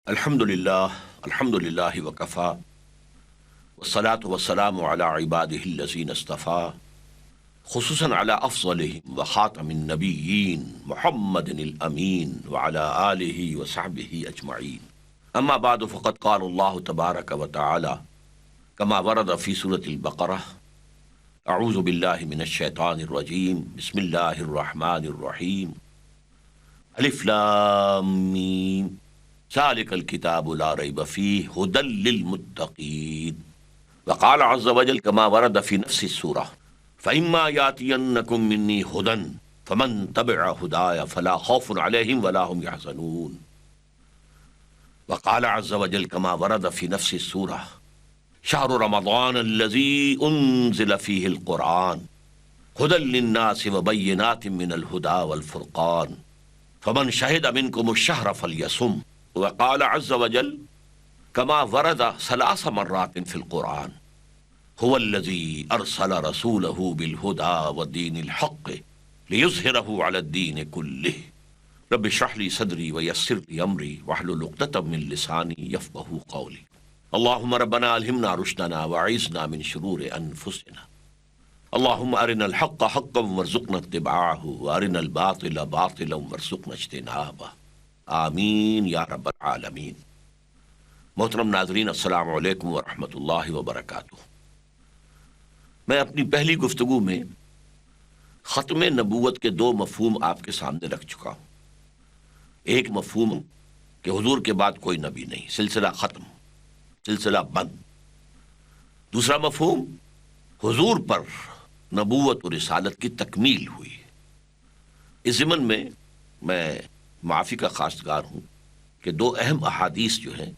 الحمد للہ وکفا والصلاة والسلام علی عبادہ الذین اصطفا خصوصاً علی افضلہم وخاتم النبیین محمد الامین وعلی آلہ وصحبہ اجمعین اما بعد فقد قال اللہ تبارک وتعالی کما ورد فی سورۃ البقرہ اعوذ باللہ من الشیطان الرجیم بسم اللہ الرحمن الرحیم الف لام میم ذالک الکتاب لا ریب فیہ ھدی للمتقین وقال عز وجل کما ورد فی نفس السورہ فإما یأتینکم منی ھدی فمن تبع ھدای فلا خوف علیہم ولا هم یحزنون وقال عز وجل کما ورد فی نفس السورہ شہر رمضان الذی انزل فیہ القرآن ھدی للناس وبینات من الھدی والفرقان فمن شہد منکم الشہر فلیصم وقال عز وجل كما ورد 3 مرات في القرآن هو الذي أرسل رسوله بالهدى ودين الحق ليظهره على الدين كله رب اشرح لي صدري ويسر لي أمري واحلل عقدة من لساني يفقهوا قولي اللهم ربنا ألهمنا رشدنا وأعذنا من شرور أنفسنا اللهم أرنا الحق حقا وارزقنا اتباعه وأرنا الباطل باطلا وارزقنا اجتنابه آمین یا رب العالمین۔ محترم ناظرین، السلام علیکم ورحمۃ اللہ وبرکاتہ۔ میں اپنی پہلی گفتگو میں ختم نبوت کے 2 مفہوم آپ کے سامنے رکھ چکا ہوں۔ ایک مفہوم کہ حضور کے بعد کوئی نبی نہیں، سلسلہ ختم، سلسلہ بند۔ دوسرا مفہوم حضور پر نبوت و رسالت کی تکمیل ہوئی۔ اس ضمن میں معافی کا خواستگار ہوں کہ 2 اہم احادیث جو ہیں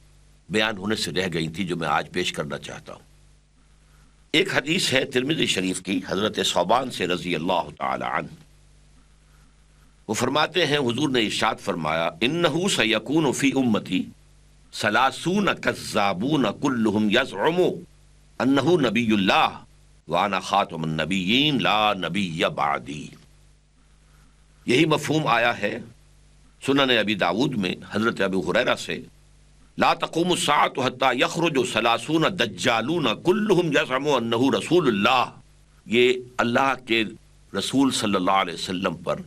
بیان ہونے سے رہ گئی تھی، جو میں آج پیش کرنا چاہتا ہوں۔ ایک حدیث ہے ترمذی شریف کی، حضرت ثوبان سے رضی اللہ تعالی عنہ۔ وہ فرماتے ہیں حضور نے ارشاد فرمایا انہ سیکون فی امتی 30 کذابون کلہم یزعم انہ نبی اللہ وانا خاتم النبیین لا نبی بعدی۔ یہی مفہوم آیا ہے سنن ابی داود میں حضرت ابو ہریرہ سے لا تقوم الساعة حتى يخرج 30 دجالون كلهم يزعم انه رسول اللہ۔ یہ اللہ کے رسول صلی اللہ علیہ وسلم پر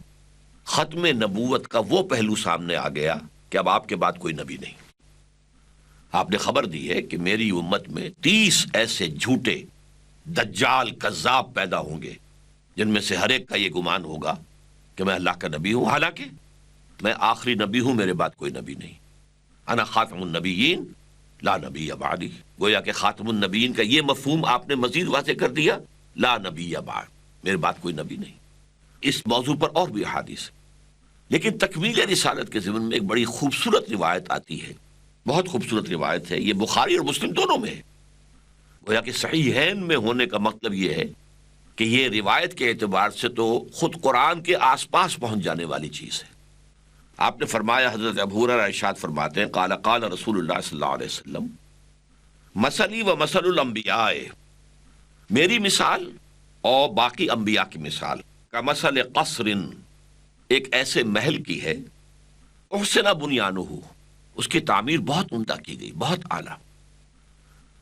ختم نبوت کا وہ پہلو سامنے آ گیا کہ اب آپ کے بعد کوئی نبی نہیں۔ آپ نے خبر دی ہے کہ میری امت میں 30 ایسے جھوٹے دجال کذاب پیدا ہوں گے جن میں سے ہر ایک کا یہ گمان ہوگا کہ میں اللہ کا نبی ہوں، حالانکہ میں آخری نبی ہوں، میرے بعد کوئی نبی نہیں۔ انا خاتم النبیین لا نبی بعدی۔ گویا کہ خاتم النبیین کا یہ مفہوم آپ نے مزید واضح کر دیا، لا نبی بعد، میرے بعد کوئی نبی نہیں۔ اس موضوع پر اور بھی احادیث ہے، لیکن تکمیل رسالت کے ضمن میں ایک بڑی خوبصورت روایت آتی ہے، بہت خوبصورت روایت ہے۔ یہ بخاری اور مسلم دونوں میں ہے۔ گویا کہ صحیحین میں ہونے کا مطلب یہ ہے کہ یہ روایت کے اعتبار سے تو خود قرآن کے آس پاس پہنچ جانے والی چیز ہے۔ آپ نے فرمایا، حضرت ابو ہریرہ ارشاد فرماتے ہیں قال قال رسول اللہ صلی اللہ علیہ وسلم مثلی و مثل الانبیاء، میری مثال اور باقی انبیاء کی مثال کا مثل قصر، ایک ایسے محل کی ہے احسن بنیانہ، اس کی تعمیر بہت عمدہ کی گئی، بہت اعلیٰ،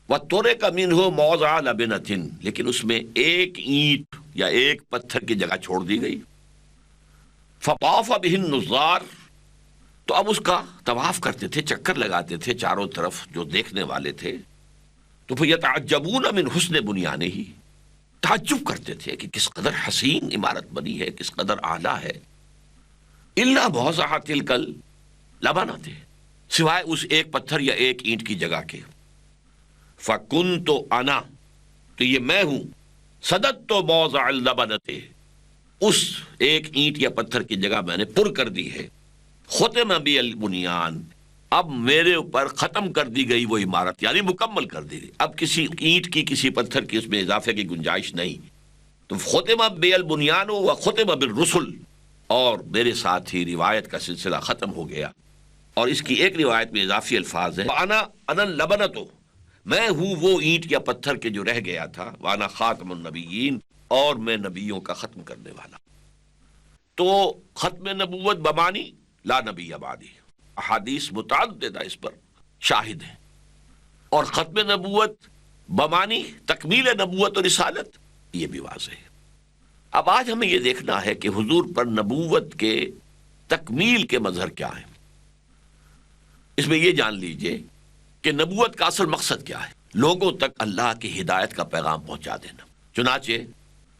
وترک منہ موضع لبنۃ، لیکن اس میں ایک اینٹ یا ایک پتھر کی جگہ چھوڑ دی گئی، فطاف بہ النظار، تو اب اس کا طواف کرتے تھے، چکر لگاتے تھے چاروں طرف جو دیکھنے والے تھے، تو پھر یتعجبون من حسن بنیانہ، تعجب کرتے تھے کہ کس قدر حسین عمارت بنی ہے، کس قدر اعلیٰ ہے۔ الا موضع تلک اللبنۃ، سوائے اس ایک پتھر یا ایک اینٹ کی جگہ کے. فَكُنْتُ أَنَا، تو یہ میں ہوں، سَدَدْتُ مَوْضِعَ اللَّبَنَةِ، اس ایک اینٹ یا پتھر کی جگہ میں نے پر کر دی ہے. ختم بی البنیان، اب میرے اوپر ختم کر دی گئی وہ عمارت، یعنی مکمل کر دی گئی، اب کسی اینٹ کی کسی پتھر کی اس میں اضافے کی گنجائش نہیں. تو ختم بی البنیان و ختم بالرسل، اور میرے ساتھ ہی روایت کا سلسلہ ختم ہو گیا. اور اس کی ایک روایت میں اضافی الفاظ ہیں، انا اللبنۃ، میں ہوں وہ اینٹ یا پتھر کے جو رہ گیا تھا، وانا خاتم النبیین، اور میں نبیوں کا ختم کرنے والا. تو ختم نبوت بمانی لا نبی بعدی، احادیث متعددہ اس پر شاہد ہیں. اور ختم نبوت بمانی تکمیل نبوت و رسالت، یہ بھی واضح ہے. اب آج ہمیں یہ دیکھنا ہے کہ حضور پر نبوت کے تکمیل کے مظہر کیا ہیں. اس میں یہ جان لیجئے کہ نبوت کا اصل مقصد کیا ہے، لوگوں تک اللہ کی ہدایت کا پیغام پہنچا دینا. چنانچہ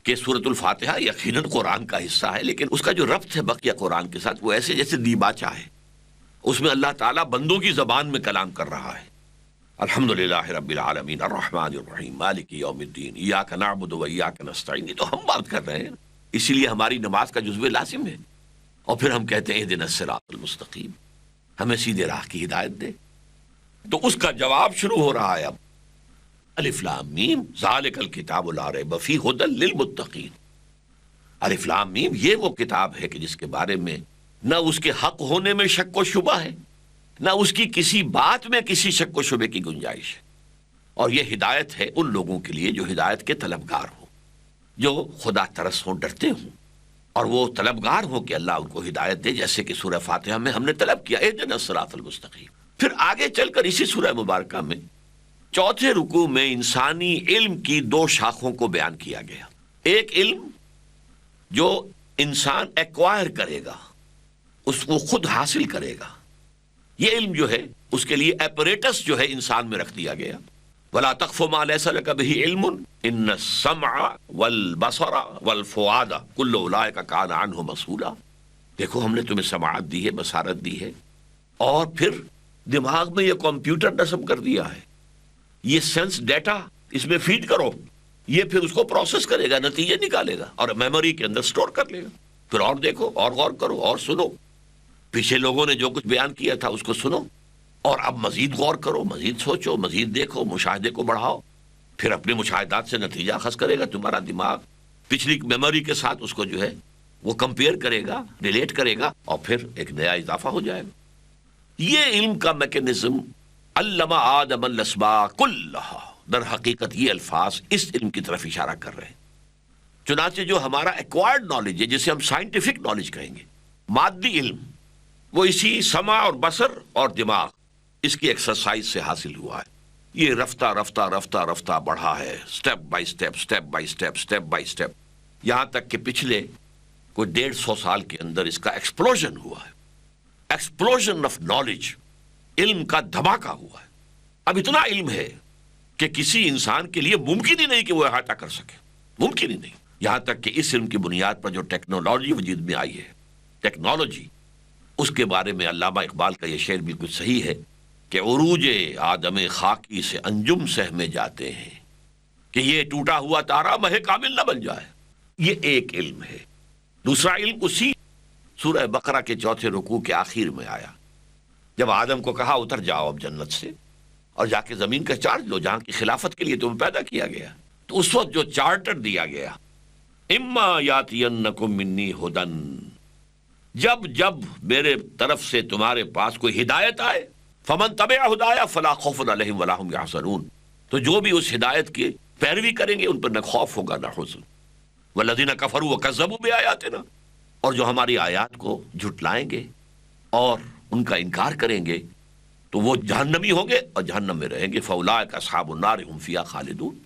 کہ سورۃ الفاتحہ یقیناً قرآن کا حصہ ہے، لیکن اس کا جو ربط ہے بقیہ قرآن کے ساتھ وہ ایسے جیسے دیباچہ ہے. اس میں اللہ تعالیٰ بندوں کی زبان میں کلام کر رہا ہے. الحمدللہ رب العالمین الرحمن الرحیم مالک یوم الدین ایاک نعبد و ایاک نستعین، یہ تو ہم بات کر رہے ہیں، اسی لیے ہماری نماز کا جزو لازم ہے. اور پھر ہم کہتے ہیں اہدنا الصراط المستقیم، ہمیں سیدھے راہ کی ہدایت دے. تو اس کا جواب شروع ہو رہا ہے اب. الف لام میم ذالک الکتاب لا ریب فیہ ھدی للمتقین. الف لام میم، یہ وہ کتاب ہے کہ جس کے بارے میں نہ اس کے حق ہونے میں شک و شبہ ہے، نہ اس کی کسی بات میں کسی شک و شبے کی گنجائش ہے. اور یہ ہدایت ہے ان لوگوں کے لیے جو ہدایت کے طلبگار ہوں، جو خدا ترس ہوں، ڈرتے ہوں، اور وہ طلبگار ہوں کہ اللہ ان کو ہدایت دے، جیسے کہ سورہ فاتحہ میں ہم نے طلب کیا اہدنا الصراط المستقیم. پھر آگے چل کر اسی سورہ مبارکہ میں چوتھے رکوع میں انسانی علم کی دو شاخوں کو بیان کیا گیا. ایک علم جو انسان ایکوائر کرے گا، اس کو خود حاصل کرے گا، یہ علم جو ہے اس کے لیے ایپریٹس جو ہے انسان میں رکھ دیا گیا. وَلَا تَقْفُ مَا لَيْسَ لَكَ بِهِ عِلْمٌ إِنَّ السَّمْعَ وَالْبَصَرَ وَالْفُؤَادَ كُلُّ أُولَٰئِكَ كَانَ عَنْهُ مسؤولا. دیکھو ہم نے تمہیں سماعت دی ہے، بصارت دی ہے، اور پھر دماغ میں یہ کمپیوٹر نصب کر دیا ہے، یہ سینس ڈیٹا اس میں فیڈ کرو، یہ پھر اس کو پروسیس کرے گا، نتیجے نکالے گا اور میموری کے اندر سٹور کر لے گا. پھر اور دیکھو اور غور کرو اور سنو، پیچھے لوگوں نے جو کچھ بیان کیا تھا اس کو سنو، اور اب مزید غور کرو، مزید سوچو، مزید دیکھو، مشاہدے کو بڑھاؤ. پھر اپنے مشاہدات سے نتیجہ اخذ کرے گا تمہارا دماغ، پچھلی میموری کے ساتھ اس کو جو ہے وہ کمپیئر کرے گا، ریلیٹ کرے گا، اور پھر ایک نیا اضافہ ہو جائے گا. یہ علم کا میکینزم علم آدم الاسماء کلھا، در حقیقت یہ الفاظ اس علم کی طرف اشارہ کر رہے ہیں. چنانچہ جو ہمارا ایکوائرڈ نالج ہے، جسے ہم سائنٹیفک نالج کہیں گے، مادی علم، وہ اسی سمع اور بصر اور دماغ، اس کی ایکسرسائز سے حاصل ہوا ہے. یہ رفتہ رفتہ رفتہ رفتہ بڑھا ہے، step by step, step by step, step by step, یہاں تک کہ پچھلے کوئی 150 سال کے اندر اس کا ایکسپلوژن ہوا ہے. ایکسپلوژن آف نالج، علم کا دھماکہ ہوا ہے. اب اتنا علم ہے کہ کسی انسان کے لیے ممکن ہی نہیں کہ وہ احاطہ کر سکے، ممکن ہی نہیں. یہاں تک کہ اس علم کی بنیاد پر جو ٹیکنالوجی وجود میں آئی ہے، ٹیکنالوجی، اس کے بارے میں علامہ اقبال کا یہ شعر بالکل صحیح ہے کہ عروج آدم خاکی سے انجم سہمے جاتے ہیں، کہ یہ ٹوٹا ہوا تارا مہ کامل نہ بن جائے. یہ ایک علم ہے. دوسرا علم اسی سورہ بقرہ کے چوتھے رکوع کے آخر میں آیا، جب آدم کو کہا اتر جاؤ اب جنت سے اور جا کے زمین کا چارج لو جہاں کی خلافت کے لیے تمہیں پیدا کیا گیا. تو اس وقت جو چارٹر دیا گیا، اما یاتینکم منی ھدی، جب جب میرے طرف سے تمہارے پاس کوئی ہدایت آئے، فمن تبع ھدایا فلا خوف علیہم ولا ھم یحزنون، تو جو بھی اس ہدایت کی پیروی کریں گے ان پر نہ خوف ہوگا نہ حزن. والذین کفروا وکذبوا بآیاتنا، اور جو ہماری آیات کو جھٹلائیں گے اور ان کا انکار کریں گے تو وہ جہنمی ہوں گے اور جہنم میں رہیں گے. فاولئک اصحاب النار هم فیہا خالدون.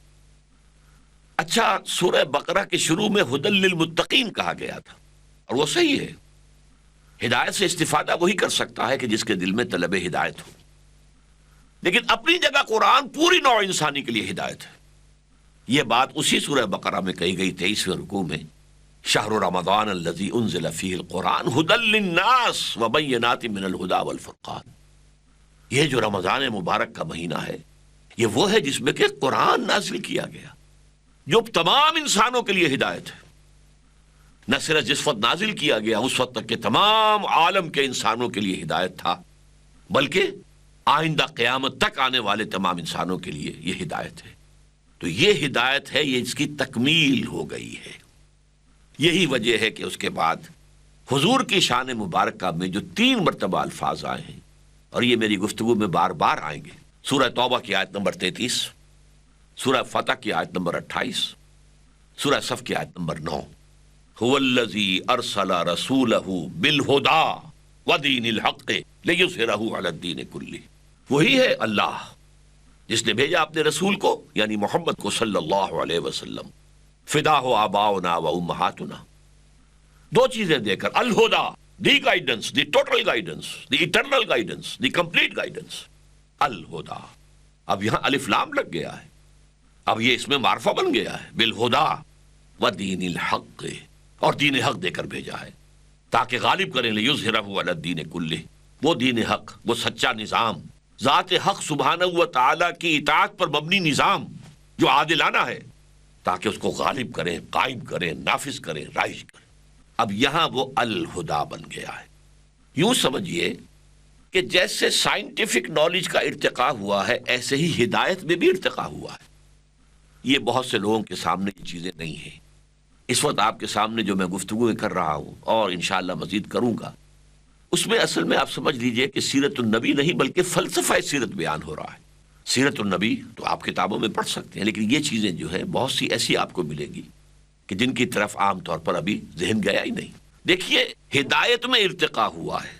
اچھا، سورہ بقرہ کے شروع میں ھدی للمتقین کہا گیا تھا، اور وہ صحیح ہے. ہدایت سے استفادہ وہی کر سکتا ہے کہ جس کے دل میں طلب ہدایت ہو. لیکن اپنی جگہ قرآن پوری نوع انسانی کے لیے ہدایت ہے. یہ بات اسی سورہ بقرہ میں کہی گئی 23ویں رکوع میں، شہر رمضان الذی انزل فیہ القرآن ھدی للناس وبینات من الھدی والفرقان. یہ جو رمضان مبارک کا مہینہ ہے یہ وہ ہے جس میں کہ قرآن نازل کیا گیا، جو تمام انسانوں کے لیے ہدایت ہے۔ نہ صرف جس وقت نازل کیا گیا اس وقت تک کہ تمام عالم کے انسانوں کے لیے ہدایت تھا، بلکہ آئندہ قیامت تک آنے والے تمام انسانوں کے لیے یہ ہدایت ہے۔ تو یہ ہدایت ہے، یہ اس کی تکمیل ہو گئی ہے۔ یہی وجہ ہے کہ اس کے بعد حضور کی شان مبارکہ میں جو 3 مرتبہ الفاظ آئے ہیں، اور یہ میری گفتگو میں بار بار آئیں گے، سورہ توبہ کی آیت نمبر 33، سورہ فتح کی آیت نمبر 28، سورہ صف کی آیت نمبر 9، هو الذی ارسل رسولہ بالہدی ودین الحق لیظہرہ علی الدین کلہ۔ وہی ہے اللہ جس نے بھیجا اپنے رسول کو یعنی محمد کو صلی اللہ علیہ وسلم، فدا ہو آباؤنا و امہاتنا، 2 چیزیں دے کر، الہدا the guidance, the total guidance, the eternal guidance, the complete guidance, الہدا۔ اب یہاں الف لام لگ گیا ہے، اب یہ اس میں معرفہ بن گیا ہے، بالہدا و دین الحق، اور دین حق دے کر بھیجا ہے تاکہ غالب کریں لیظہرہ علی الدین کلہ، وہ دین حق، وہ سچا نظام، ذات حق سبحانہ و تعالی کی اطاعت پر مبنی نظام جو عادلانہ ہے، تاکہ اس کو غالب کریں، قائم کریں، نافذ کریں، رائج کریں۔ اب یہاں وہ الہدا بن گیا ہے۔ یوں سمجھیے کہ جیسے سائنٹیفک نالج کا ارتقاء ہوا ہے ایسے ہی ہدایت میں بھی ارتقاء ہوا ہے۔ یہ بہت سے لوگوں کے سامنے یہ چیزیں نہیں ہیں۔ اس وقت آپ کے سامنے جو میں گفتگو کر رہا ہوں اور انشاءاللہ مزید کروں گا، اس میں اصل میں آپ سمجھ لیجئے کہ سیرت النبی نہیں بلکہ فلسفہ سیرت بیان ہو رہا ہے۔ سیرت النبی تو آپ کتابوں میں پڑھ سکتے ہیں، لیکن یہ چیزیں جو ہیں بہت سی ایسی آپ کو ملے گی کہ جن کی طرف عام طور پر ابھی ذہن گیا ہی نہیں۔ دیکھیے ہدایت میں ارتقاء ہوا ہے،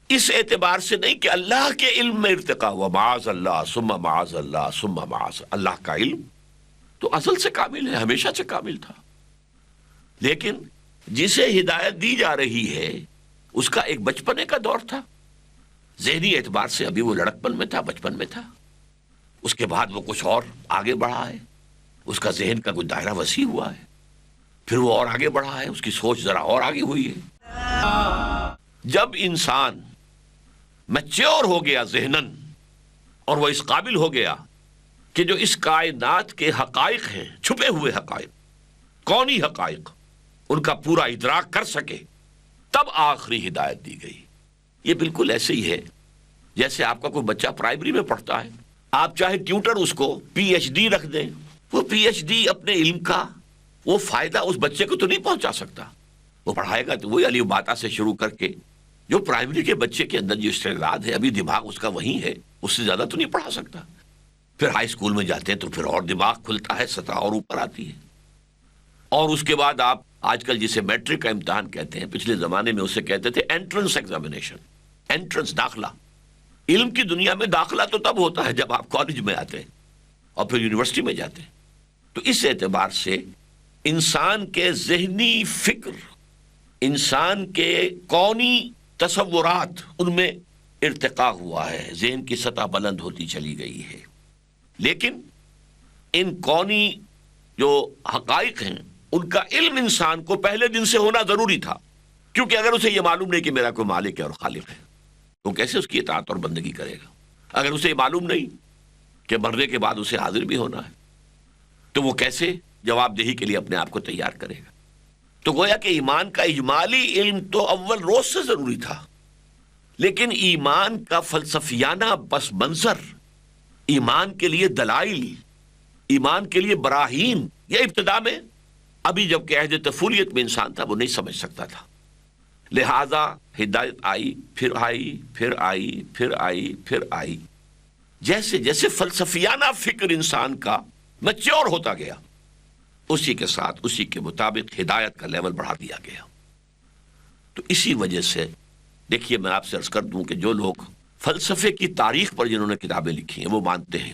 اس اعتبار سے نہیں کہ اللہ کے علم میں ارتقاء ہوا، معاذ اللہ ثم معاذ اللہ ثم معاذ اللہ کا علم تو ازل سے کامل ہے، ہمیشہ سے کامل تھا، لیکن جسے ہدایت دی جا رہی ہے اس کا ایک بچپنے کا دور تھا، ذہنی اعتبار سے ابھی وہ لڑکپن میں تھا، بچپن میں تھا، اس کے بعد وہ کچھ اور آگے بڑھا ہے، اس کا ذہن کا کوئی دائرہ وسیع ہوا ہے، پھر وہ اور آگے بڑھا ہے، اس کی سوچ ذرا اور آگے ہوئی ہے۔ جب انسان میچور ہو گیا ذہناً اور وہ اس قابل ہو گیا کہ جو اس کائنات کے حقائق ہیں، چھپے ہوئے حقائق، کونی حقائق، ان کا پورا ادراک کر سکے، تب آخری ہدایت دی گئی۔ یہ بالکل ایسے ہی ہے جیسے آپ کا کوئی بچہ پرائمری میں پڑھتا ہے، آپ چاہے ٹیوٹر اس کو پی ایچ ڈی رکھ دیں، وہ پی ایچ ڈی اپنے علم کا وہ فائدہ اس بچے کو تو نہیں پہنچا سکتا، وہ پڑھائے گا تو وہی الف باتا سے شروع کر کے جو پرائمری کے بچے کے اندر جو استعداد ہے، ابھی دماغ اس کا وہی ہے، اس سے زیادہ تو نہیں پڑھا سکتا۔ پھر ہائی اسکول میں جاتے ہیں تو پھر اور دماغ کھلتا ہے، سطح اور اوپر آتی ہے، اور اس کے بعد آپ آج کل جسے میٹرک کا امتحان کہتے ہیں، پچھلے زمانے میں اسے کہتے تھے انٹرنس ایگزامینیشن، انٹرنس داخلہ۔ علم کی دنیا میں داخلہ تو تب ہوتا ہے جب آپ کالج میں آتے ہیں اور پھر یونیورسٹی میں جاتے ہیں۔ تو اس اعتبار سے انسان کے ذہنی فکر، انسان کے کونی تصورات، ان میں ارتقاء ہوا ہے، ذہن کی سطح بلند ہوتی چلی گئی ہے، لیکن ان کونی جو حقائق ہیں ان کا علم انسان کو پہلے دن سے ہونا ضروری تھا، کیونکہ اگر اسے یہ معلوم نہیں کہ میرا کوئی مالک ہے اور خالق ہے تو کیسے اس کی اطاعت اور بندگی کرے گا؟ اگر اسے یہ معلوم نہیں کہ مرنے کے بعد اسے حاضر بھی ہونا ہے تو وہ کیسے جواب دہی کے لیے اپنے آپ کو تیار کرے گا؟ تو گویا کہ ایمان کا اجمالی علم تو اول روز سے ضروری تھا، لیکن ایمان کا فلسفیانہ پس منظر، ایمان کے لیے دلائل، ایمان کے لیے براہین، یہ ابتدا میں ابھی جب کہ عہد طفولیت میں انسان تھا وہ نہیں سمجھ سکتا تھا، لہذا ہدایت آئی، پھر آئی، پھر آئی، پھر آئی، پھر آئی، جیسے جیسے فلسفیانہ فکر انسان کا میچور ہوتا گیا، اسی کے ساتھ اسی کے مطابق ہدایت کا لیول بڑھا دیا گیا۔ تو اسی وجہ سے دیکھیے، میں آپ سے عرض کر دوں کہ جو لوگ فلسفے کی تاریخ پر جنہوں نے کتابیں لکھی ہیں وہ مانتے ہیں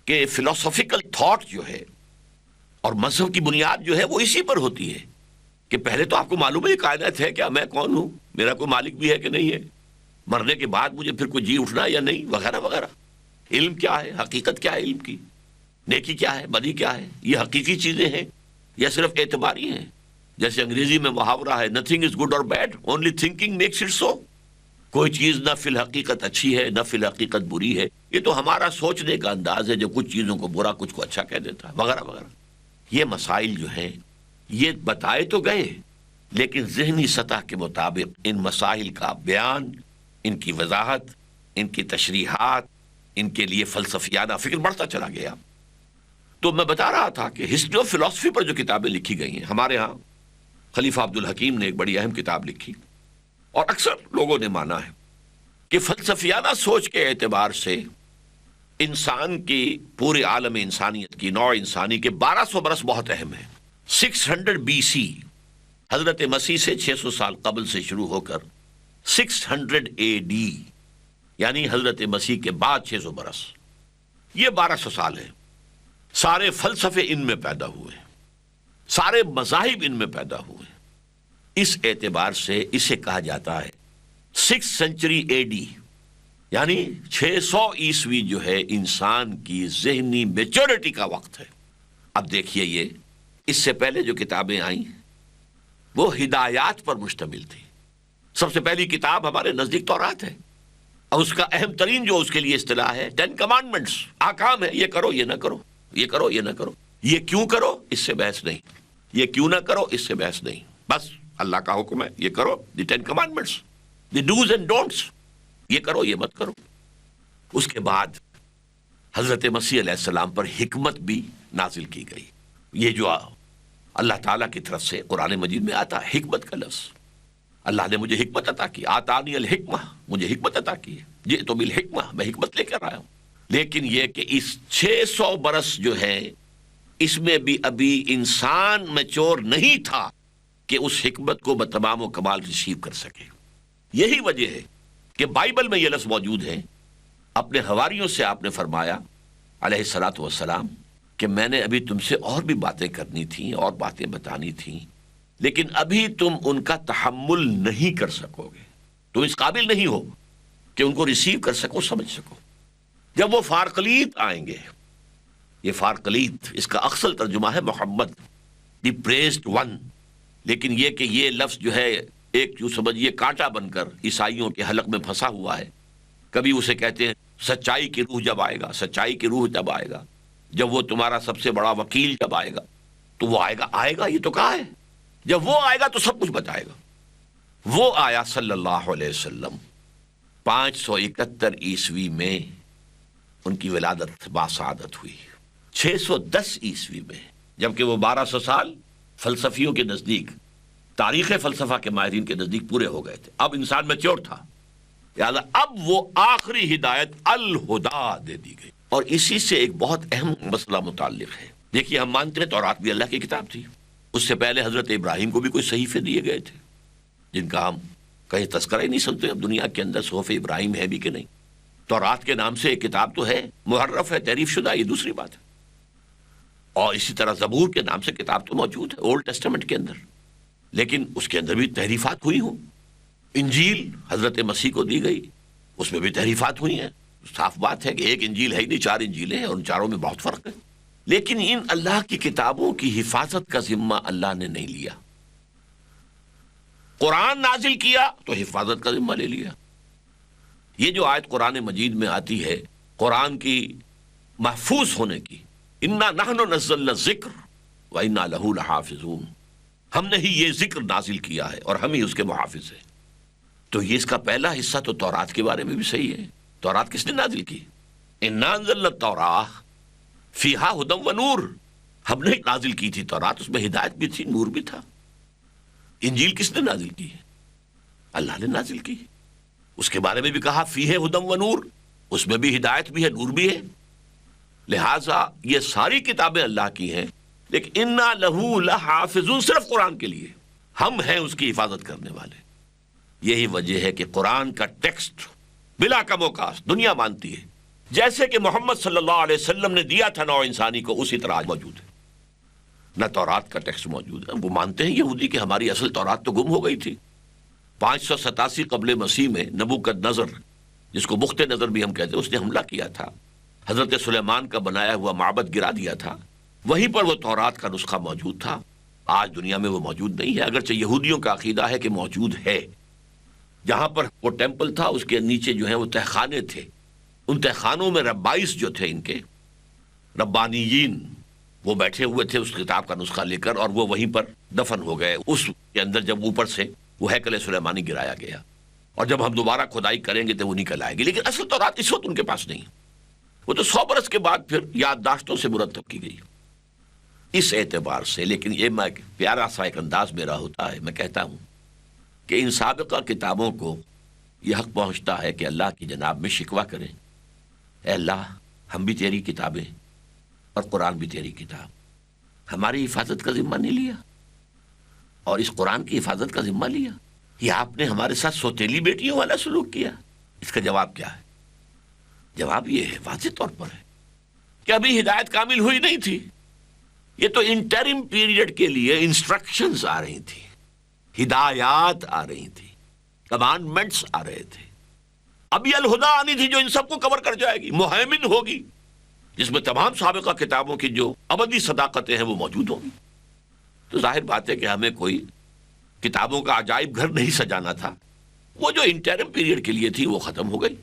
کہ فلسفیکل تھاٹ جو ہے اور مذہب کی بنیاد جو ہے وہ اسی پر ہوتی ہے کہ پہلے تو آپ کو معلوم ہے یہ کائنات ہے کیا، میں کون ہوں، میرا کوئی مالک بھی ہے کہ نہیں ہے، مرنے کے بعد مجھے پھر کوئی جی اٹھنا یا نہیں، وغیرہ وغیرہ۔ علم کیا ہے، حقیقت کیا ہے علم کی، نیکی کیا ہے، بدی کیا ہے، یہ حقیقی چیزیں ہیں یا صرف اعتباری ہیں؟ جیسے انگریزی میں محاورہ ہے، نتھنگ از گڈ اور bad, only thinking makes it so. کوئی چیز نہ فی الحقیقت اچھی ہے نہ فی الحقیقت بری ہے، یہ تو ہمارا سوچنے کا انداز ہے جو کچھ چیزوں کو برا کچھ کو اچھا کہہ دیتا ہے وغیرہ وغیرہ۔ یہ مسائل جو ہیں یہ بتائے تو گئے، لیکن ذہنی سطح کے مطابق ان مسائل کا بیان، ان کی وضاحت، ان کی تشریحات، ان کے لیے فلسفیانہ فکر بڑھتا چلا گیا۔ تو میں بتا رہا تھا کہ ہسٹری آف فلسفی پر جو کتابیں لکھی گئی ہیں، ہمارے ہاں خلیفہ عبد الحکیم نے ایک بڑی اہم کتاب لکھی، اور اکثر لوگوں نے مانا ہے کہ فلسفیانہ سوچ کے اعتبار سے انسان کی پورے عالم انسانیت کی نوع انسانی کے 1200 برس بہت اہم ہیں۔ 600 BC حضرت مسیح سے 600 سال قبل سے شروع ہو کر 600 AD یعنی حضرت مسیح کے بعد 600 برس، یہ 1200 سال ہے۔ سارے فلسفے ان میں پیدا ہوئے، سارے مذاہب ان میں پیدا ہوئے۔ اس اعتبار سے اسے کہا جاتا ہے 6th century AD، یعنی 600 عیسوی جو ہے انسان کی ذہنی میچورٹی کا وقت ہے۔ اب دیکھیے، یہ اس سے پہلے جو کتابیں آئیں وہ ہدایات پر مشتمل تھی۔ سب سے پہلی کتاب ہمارے نزدیک تورات ہے، اور اس کا اہم ترین جو اس کے لیے اصطلاح ہے 10 کمانڈمنٹس، احکام ہے، یہ کرو یہ نہ کرو، یہ کرو یہ نہ کرو، یہ کیوں کرو اس سے بحث نہیں، یہ کیوں نہ کرو اس سے بحث نہیں، بس اللہ کا حکم ہے یہ کرو، دی 10 commandments, the dos and don'ts, یہ کرو یہ مت کرو۔ اس کے بعد حضرت مسیح علیہ السلام پر حکمت بھی نازل کی گئی۔ یہ جو اللہ تعالیٰ کی طرف سے قرآن مجید میں آتا ہے حکمت کا لفظ، اللہ نے مجھے حکمت عطا کی، آتانی الحکمہ، مجھے حکمت عطا کی ہے، یہ تو بالحکمہ، میں حکمت لے کر آیا ہوں۔ لیکن یہ کہ اس 600 برس جو ہے اس میں بھی ابھی انسان میچور نہیں تھا کہ اس حکمت کو بتمام و کمال ریسیو کر سکے۔ یہی وجہ ہے کہ بائبل میں یہ لفظ موجود ہے، اپنے حواریوں سے آپ نے فرمایا علیہ الصلاۃ والسلام کہ میں نے ابھی تم سے اور بھی باتیں کرنی تھیں اور باتیں بتانی تھیں، لیکن ابھی تم ان کا تحمل نہیں کر سکو گے، تم اس قابل نہیں ہو کہ ان کو ریسیو کر سکو، سمجھ سکو۔ جب وہ فارقلیت آئیں گے، یہ فارقلیت اس کا اصل ترجمہ ہے محمد، دی پریزڈ ون، لیکن یہ کہ یہ لفظ جو ہے ایک جو سمجھیے کانٹا بن کر عیسائیوں کے حلق میں پھنسا ہوا ہے۔ کبھی اسے کہتے ہیں سچائی کی روح جب آئے گا، سچائی کی روح جب آئے گا، جب وہ تمہارا سب سے بڑا وکیل جب آئے گا، تو وہ آئے گا، یہ تو کہا ہے، جب وہ آئے گا تو سب کچھ بتائے گا۔ وہ آیا صلی اللہ علیہ وسلم 571 عیسوی میں، ان کی ولادت باسعادت ہوئی 610 عیسوی میں، جبکہ وہ 1200 سال فلسفیوں کے نزدیک، تاریخ فلسفہ کے ماہرین کے نزدیک پورے ہو گئے تھے۔ اب انسان میچور تھا، لہٰذا اب وہ آخری ہدایت الہدا دے دی گئی۔ اور اسی سے ایک بہت اہم مسئلہ متعلق ہے۔ دیکھیے، ہم مانتے ہیں تورات بھی اللہ کی کتاب تھی، اس سے پہلے حضرت ابراہیم کو بھی کوئی صحیفے دیے گئے تھے جن کا ہم کہیں تذکرہ ہی نہیں سنتے اب دنیا کے اندر صحف ابراہیم ہے بھی کہ نہیں۔ تورات کے نام سے ایک کتاب تو ہے، محرف ہے، تحریف شدہ، یہ دوسری بات ہے۔ اور اسی طرح زبور کے نام سے کتاب تو موجود ہے اولڈ ٹیسٹمنٹ کے اندر، لیکن اس کے اندر بھی تحریفات ہوئی ہوں۔ انجیل حضرت مسیح کو دی گئی، اس میں بھی تحریفات ہوئی ہیں۔ صاف بات ہے کہ ایک انجیل ہے ہی نہیں، 4 انجیلیں ہیں، اور ان چاروں میں بہت فرق ہے۔ لیکن ان اللہ کی کتابوں کی حفاظت کا ذمہ اللہ نے نہیں لیا۔ قرآن نازل کیا تو حفاظت کا ذمہ لے لیا۔ یہ جو آیت قرآن مجید میں آتی ہے قرآن کی محفوظ ہونے کی، انا نحن نزلنا الذکر وانا لہ لحافظون، ہم نے ہی یہ ذکر نازل کیا ہے اور ہم ہی اس کے محافظ ہیں۔ تو یہ اس کا پہلا حصہ تو تورات کے بارے میں بھی صحیح ہے۔ تورات کس نے نازل کی؟ انا انزلنا التوراۃ فیہا ھدی و نور، ہم نے نازل کی تھی تورات، اس میں ہدایت بھی تھی، نور بھی تھا۔ انجیل کس نے نازل کی؟ اللہ نے نازل کی، اس کے بارے میں بھی کہا فیہ ھدی و نور، اس میں بھی ہدایت بھی ہے، نور بھی ہے۔ لہٰذا یہ ساری کتابیں اللہ کی ہیں، لیکن انا لہ لحافظون صرف قرآن کے لیے، ہم ہیں اس کی حفاظت کرنے والے۔ یہی وجہ ہے کہ قرآن کا ٹیکسٹ بلا کم و کاست دنیا مانتی ہے، جیسے کہ محمد صلی اللہ علیہ وسلم نے دیا تھا نوع انسانی کو، اسی طرح آج موجود ہے۔ نہ تورات کا ٹیکسٹ موجود ہے، وہ مانتے ہیں یہودی کہ ہماری اصل تورات تو گم ہو گئی تھی۔ 587 قبل مسیح میں نبوکد نظر، جس کو بخت نظر بھی ہم کہتے ہیں، اس نے حملہ کیا تھا، حضرت سلیمان کا بنایا ہوا معبد گرا دیا تھا، وہیں پر وہ تورات کا نسخہ موجود تھا۔ آج دنیا میں وہ موجود نہیں ہے، اگرچہ یہودیوں کا عقیدہ ہے کہ موجود ہے، جہاں پر وہ ٹیمپل تھا اس کے نیچے جو ہے وہ تہخانے تھے، ان تہخانوں میں ربائس جو تھے ان کے ربانیین وہ بیٹھے ہوئے تھے اس کتاب کا نسخہ لے کر، اور وہ وہیں پر دفن ہو گئے اس کے اندر جب اوپر سے وہ ہیکل سلیمانی گرایا گیا، اور جب ہم دوبارہ کھدائی کریں گے تو وہ نکل آئے گی، لیکن اصل تورات اس وقت ان کے پاس نہیں، وہ تو 100 برس کے بعد پھر یادداشتوں سے مرتب کی گئی اس اعتبار سے۔ لیکن یہ میں پیارا سا ایک انداز میرا ہوتا ہے، میں کہتا ہوں کہ ان سابقہ کتابوں کو یہ حق پہنچتا ہے کہ اللہ کی جناب میں شکوہ کریں، اے اللہ ہم بھی تیری کتابیں اور قرآن بھی تیری کتاب، ہماری حفاظت کا ذمہ نہیں لیا اور اس قرآن کی حفاظت کا ذمہ لیا، یہ آپ نے ہمارے ساتھ سوتیلی بیٹیوں والا سلوک کیا۔ اس کا جواب کیا ہے؟ جواب یہ ہے، واضح طور پر ہے کہ ابھی ہدایت کامل ہوئی نہیں تھی، یہ تو انٹرم پیریڈ کے لیے انسٹرکشنز آ رہی تھی، ہدایات آ رہی تھی، کمانڈمنٹس آ رہے تھے، ابھی الہدا آنی تھی جو ان سب کو کور کر جائے گی، مہیمن ہوگی، جس میں تمام سابقہ کتابوں کی جو ابدی صداقتیں ہیں وہ موجود ہوں گی۔ تو ظاہر بات ہے کہ ہمیں کوئی کتابوں کا عجائب گھر نہیں سجانا تھا، وہ جو انٹرم پیریڈ کے لیے تھی وہ ختم ہو گئی،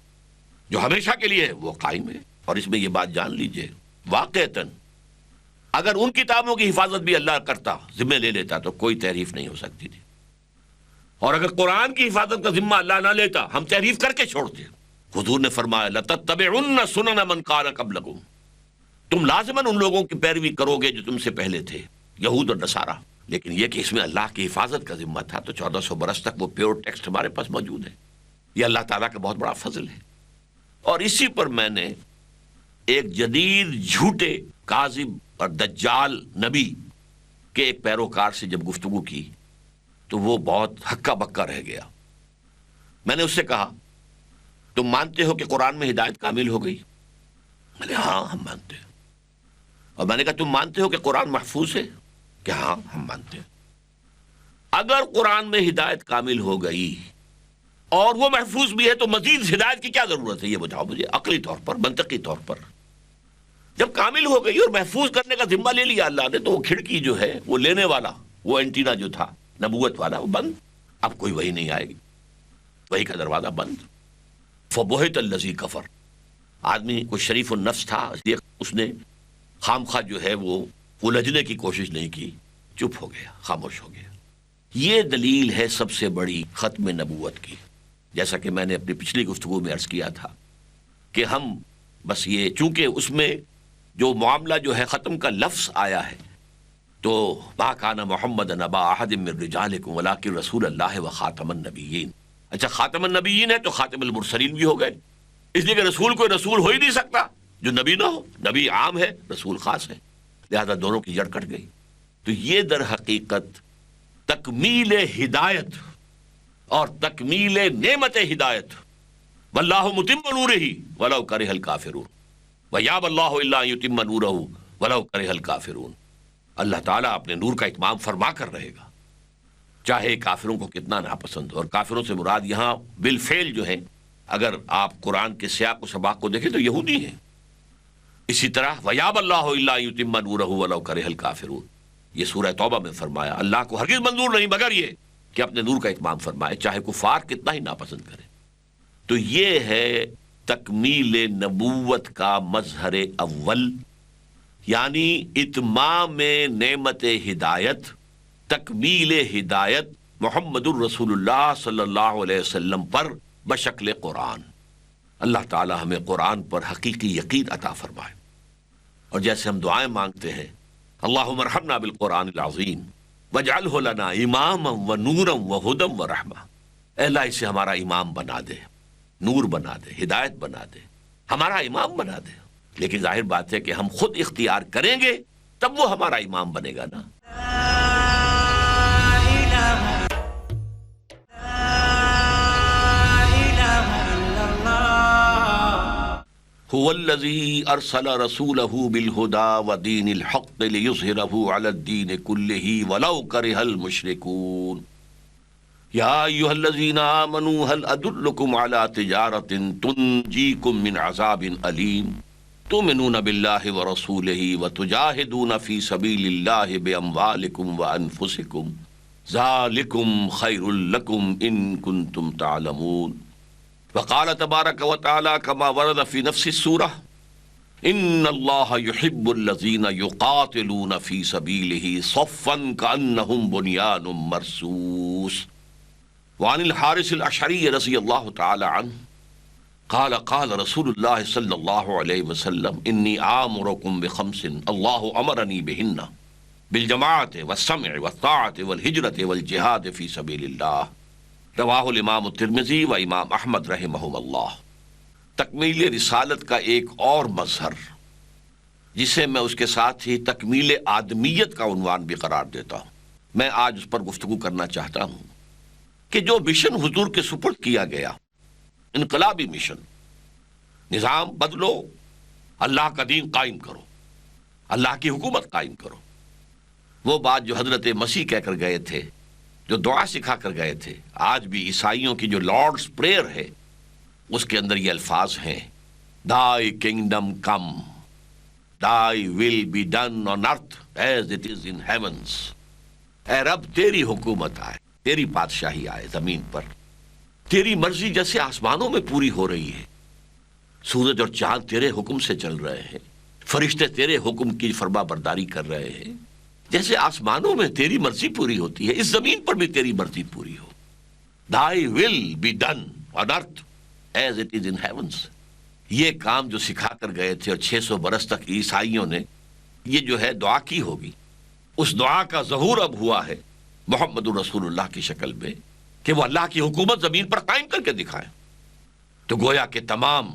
جو ہمیشہ کے لیے ہے وہ قائم ہے۔ اور اس میں یہ بات جان لیجئے، واقعتاً اگر ان کتابوں کی حفاظت بھی اللہ کرتا، ذمہ لے لیتا، تو کوئی تحریف نہیں ہو سکتی تھی، اور اگر قرآن کی حفاظت کا ذمہ اللہ نہ لیتا ہم تحریف کر کے چھوڑتے۔ حضور نے فرمایا لَتَتَّبِعُنَّ سُنَنَ مَنْ كَانَ قَبْلَكُمْ، تم لازماً ان لوگوں کی پیروی کرو گے جو تم سے پہلے تھے، یہود اور نصارہ۔ لیکن یہ کہ اس میں اللہ کی حفاظت کا ذمہ تھا، تو 1400 برس تک وہ پیور ٹیکسٹ ہمارے پاس موجود ہے، یہ اللہ تعالیٰ کا بہت بڑا فضل ہے۔ اور اسی پر میں نے ایک جدید جھوٹے کاذب اور دجال نبی کے ایک پیروکار سے جب گفتگو کی تو وہ بہت ہکا بکا رہ گیا۔ میں نے اس سے کہا تم مانتے ہو کہ قرآن میں ہدایت کامل ہو گئی؟ میں نے ہاں ہم مانتے ہیں۔ اور میں نے کہا تم مانتے ہو کہ قرآن محفوظ ہے؟ کہ ہاں ہم مانتے ہیں۔ اگر قرآن میں ہدایت کامل ہو گئی اور وہ محفوظ بھی ہے تو مزید ہدایت کی کیا ضرورت ہے؟ یہ بتاؤ مجھے عقلی طور پر، منطقی طور پر۔ جب کامل ہو گئی اور محفوظ کرنے کا ذمہ لے لیا اللہ نے، تو وہ کھڑکی جو ہے وہ لینے والا، وہ اینٹینا جو تھا نبوت والا، وہ بند، اب کوئی وحی نہیں آئے گی، وحی کا دروازہ بند۔ فبہت الذی کفر، آدمی کوئی شریف النفس تھا، اس لیے اس نے خامخواہ جو ہے وہ الجھنے کی کوشش نہیں کی، چپ ہو گیا، خاموش ہو گیا۔ یہ دلیل ہے سب سے بڑی ختم نبوت کی، جیسا کہ میں نے اپنی پچھلی گفتگو میں عرض کیا تھا کہ ہم بس یہ چونکہ اس میں جو معاملہ جو ہے ختم کا لفظ آیا ہے، تو ما کان محمد ابا احد من رجالکم ولکن رسول اللہ و خاتم النبیین۔ اچھا خاتم النبیین ہے تو خاتم المرسلین بھی ہو گئے، اس لیے کہ رسول کوئی رسول ہو ہی نہیں سکتا جو نبی نہ ہو، نبی عام ہے، رسول خاص ہے، لہذا دونوں کی جڑ کٹ گئی۔ تو یہ در حقیقت تکمیل ہدایت اور تکمیل نعمت ہدایت، واللہ متم نورہ ولو کرہ الکافرون ویابی اللہ الا ان یتم نورہ ولو کرہ الکافرون۔ اللہ تعالیٰ اپنے نور کا اتمام فرما کر رہے گا، چاہے کافروں کو کتنا ناپسند ہو۔ اور کافروں سے مراد یہاں بالفعل جو ہے، اگر آپ قرآن کے سیاق و سباق کو دیکھیں تو یہودی ہیں۔ اسی طرح ویاب اللہ الا ان یتم نورہ ولو کرہ الکافرون، یہ سورہ توبہ میں فرمایا اللہ کو ہرگز منظور نہیں مگر یہ کہ اپنے نور کا اتمام فرمائے، چاہے کفار کتنا ہی ناپسند کرے۔ تو یہ ہے تکمیل نبوت کا مظہر اول، یعنی اتمام نعمت ہدایت، تکمیل ہدایت محمد الرسول اللہ صلی اللہ علیہ وسلم پر بشکل قرآن۔ اللہ تعالی ہمیں قرآن پر حقیقی یقین عطا فرمائے، اور جیسے ہم دعائیں مانگتے ہیں اللہم ارحمنا بالقرآن العظیم واجعلہ لنا اماما و نورا و ہدی و رحمہ، اے اللہ اسے ہمارا امام بنا دے، نور بنا دے، ہدایت بنا دے، ہمارا امام بنا دے۔ لیکن ظاہر بات ہے کہ ہم خود اختیار کریں گے تب وہ ہمارا امام بنے گا نا۔ هو الذي ارسل رسوله بالهدى ودين الحق ليظهره على الدين كله ولو كره المشركون يا ايها الذين امنوا هل ادلكم على تجارة تنجيكم من عذاب اليم تؤمنون بالله ورسوله وتجاهدون في سبيل الله باموالكم وانفسكم ذالکم خیر لکم ان کنتم تعلمون۔ وقال تبارک و تعالی کما ورد فی نفس السورہ ان اللہ یحب الذین یقاتلون فی سبیلہ صفا کأنہم بنیان مرصوص۔ وعن الحارث الاشعری رضی اللہ تعالی عنہ قال قال رسول اللہ صلی اللہ علیہ وسلم انی آمرکم بخمس اللہ امرنی بہن بالجماعت والسمع والطاعت والہجرت والجہاد فی سبیل اللہ۔ رواہ الامام الترمذی و امام احمد رحمہم اللہ۔ تکمیل رسالت کا ایک اور مظہر جسے میں اس کے ساتھ ہی تکمیل آدمیت کا عنوان بھی قرار دیتا ہوں، میں آج اس پر گفتگو کرنا چاہتا ہوں کہ جو مشن حضور کے سپرد کیا گیا، انقلابی مشن، نظام بدلو، اللہ کا دین قائم کرو، اللہ کی حکومت قائم کرو، وہ بات جو حضرت مسیح کہہ کر گئے تھے، جو دعا سکھا کر گئے تھے، آج بھی عیسائیوں کی جو لارڈز پریئر ہے اس کے اندر یہ الفاظ ہیں Thy kingdom come, Thy will be done on earth as it is in heavens۔ اے رب تیری حکومت آئے، تیری بادشاہی آئے زمین پر، تیری مرضی جیسے آسمانوں میں پوری ہو رہی ہے، سورج اور چاند تیرے حکم سے چل رہے ہیں، فرشتے تیرے حکم کی فرما برداری کر رہے ہیں، جیسے آسمانوں میں تیری مرضی پوری ہوتی ہے اس زمین پر بھی تیری مرضی پوری ہو۔ Thy will be done on earth as it is in heavens۔ یہ کام جو سکھا کر گئے تھے اور 600 برس تک عیسائیوں نے یہ جو ہے دعا کی ہوگی، اس دعا کا ظہور اب ہوا ہے محمد رسول اللہ کی شکل میں کہ وہ اللہ کی حکومت زمین پر قائم کر کے دکھائیں۔ تو گویا کہ تمام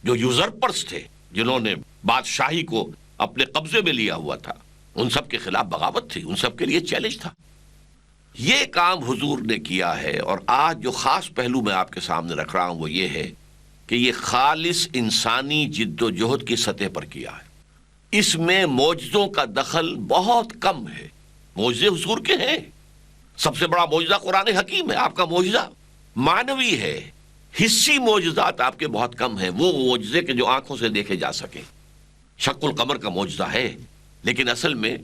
جو یوزرپرس تھے، جنہوں نے بادشاہی کو اپنے قبضے میں لیا ہوا تھا، ان سب کے خلاف بغاوت تھی، ان سب کے لیے چیلنج تھا۔ یہ کام حضور نے کیا ہے، اور آج جو خاص پہلو میں آپ کے سامنے رکھ رہا ہوں وہ یہ ہے کہ یہ خالص انسانی جد و جہد کی سطح پر کیا ہے۔ اس میں معجزوں کا دخل بہت کم ہے۔ معجزے حضور کے ہیں، سب سے بڑا معجزہ قرآن حکیم ہے، آپ کا معجزہ معنوی ہے۔ حسی معجزات آپ کے بہت کم ہیں، وہ معجزے کے جو آنکھوں سے دیکھے جا سکیں۔ شق القمر کا معجزہ ہے، لیکن اصل میں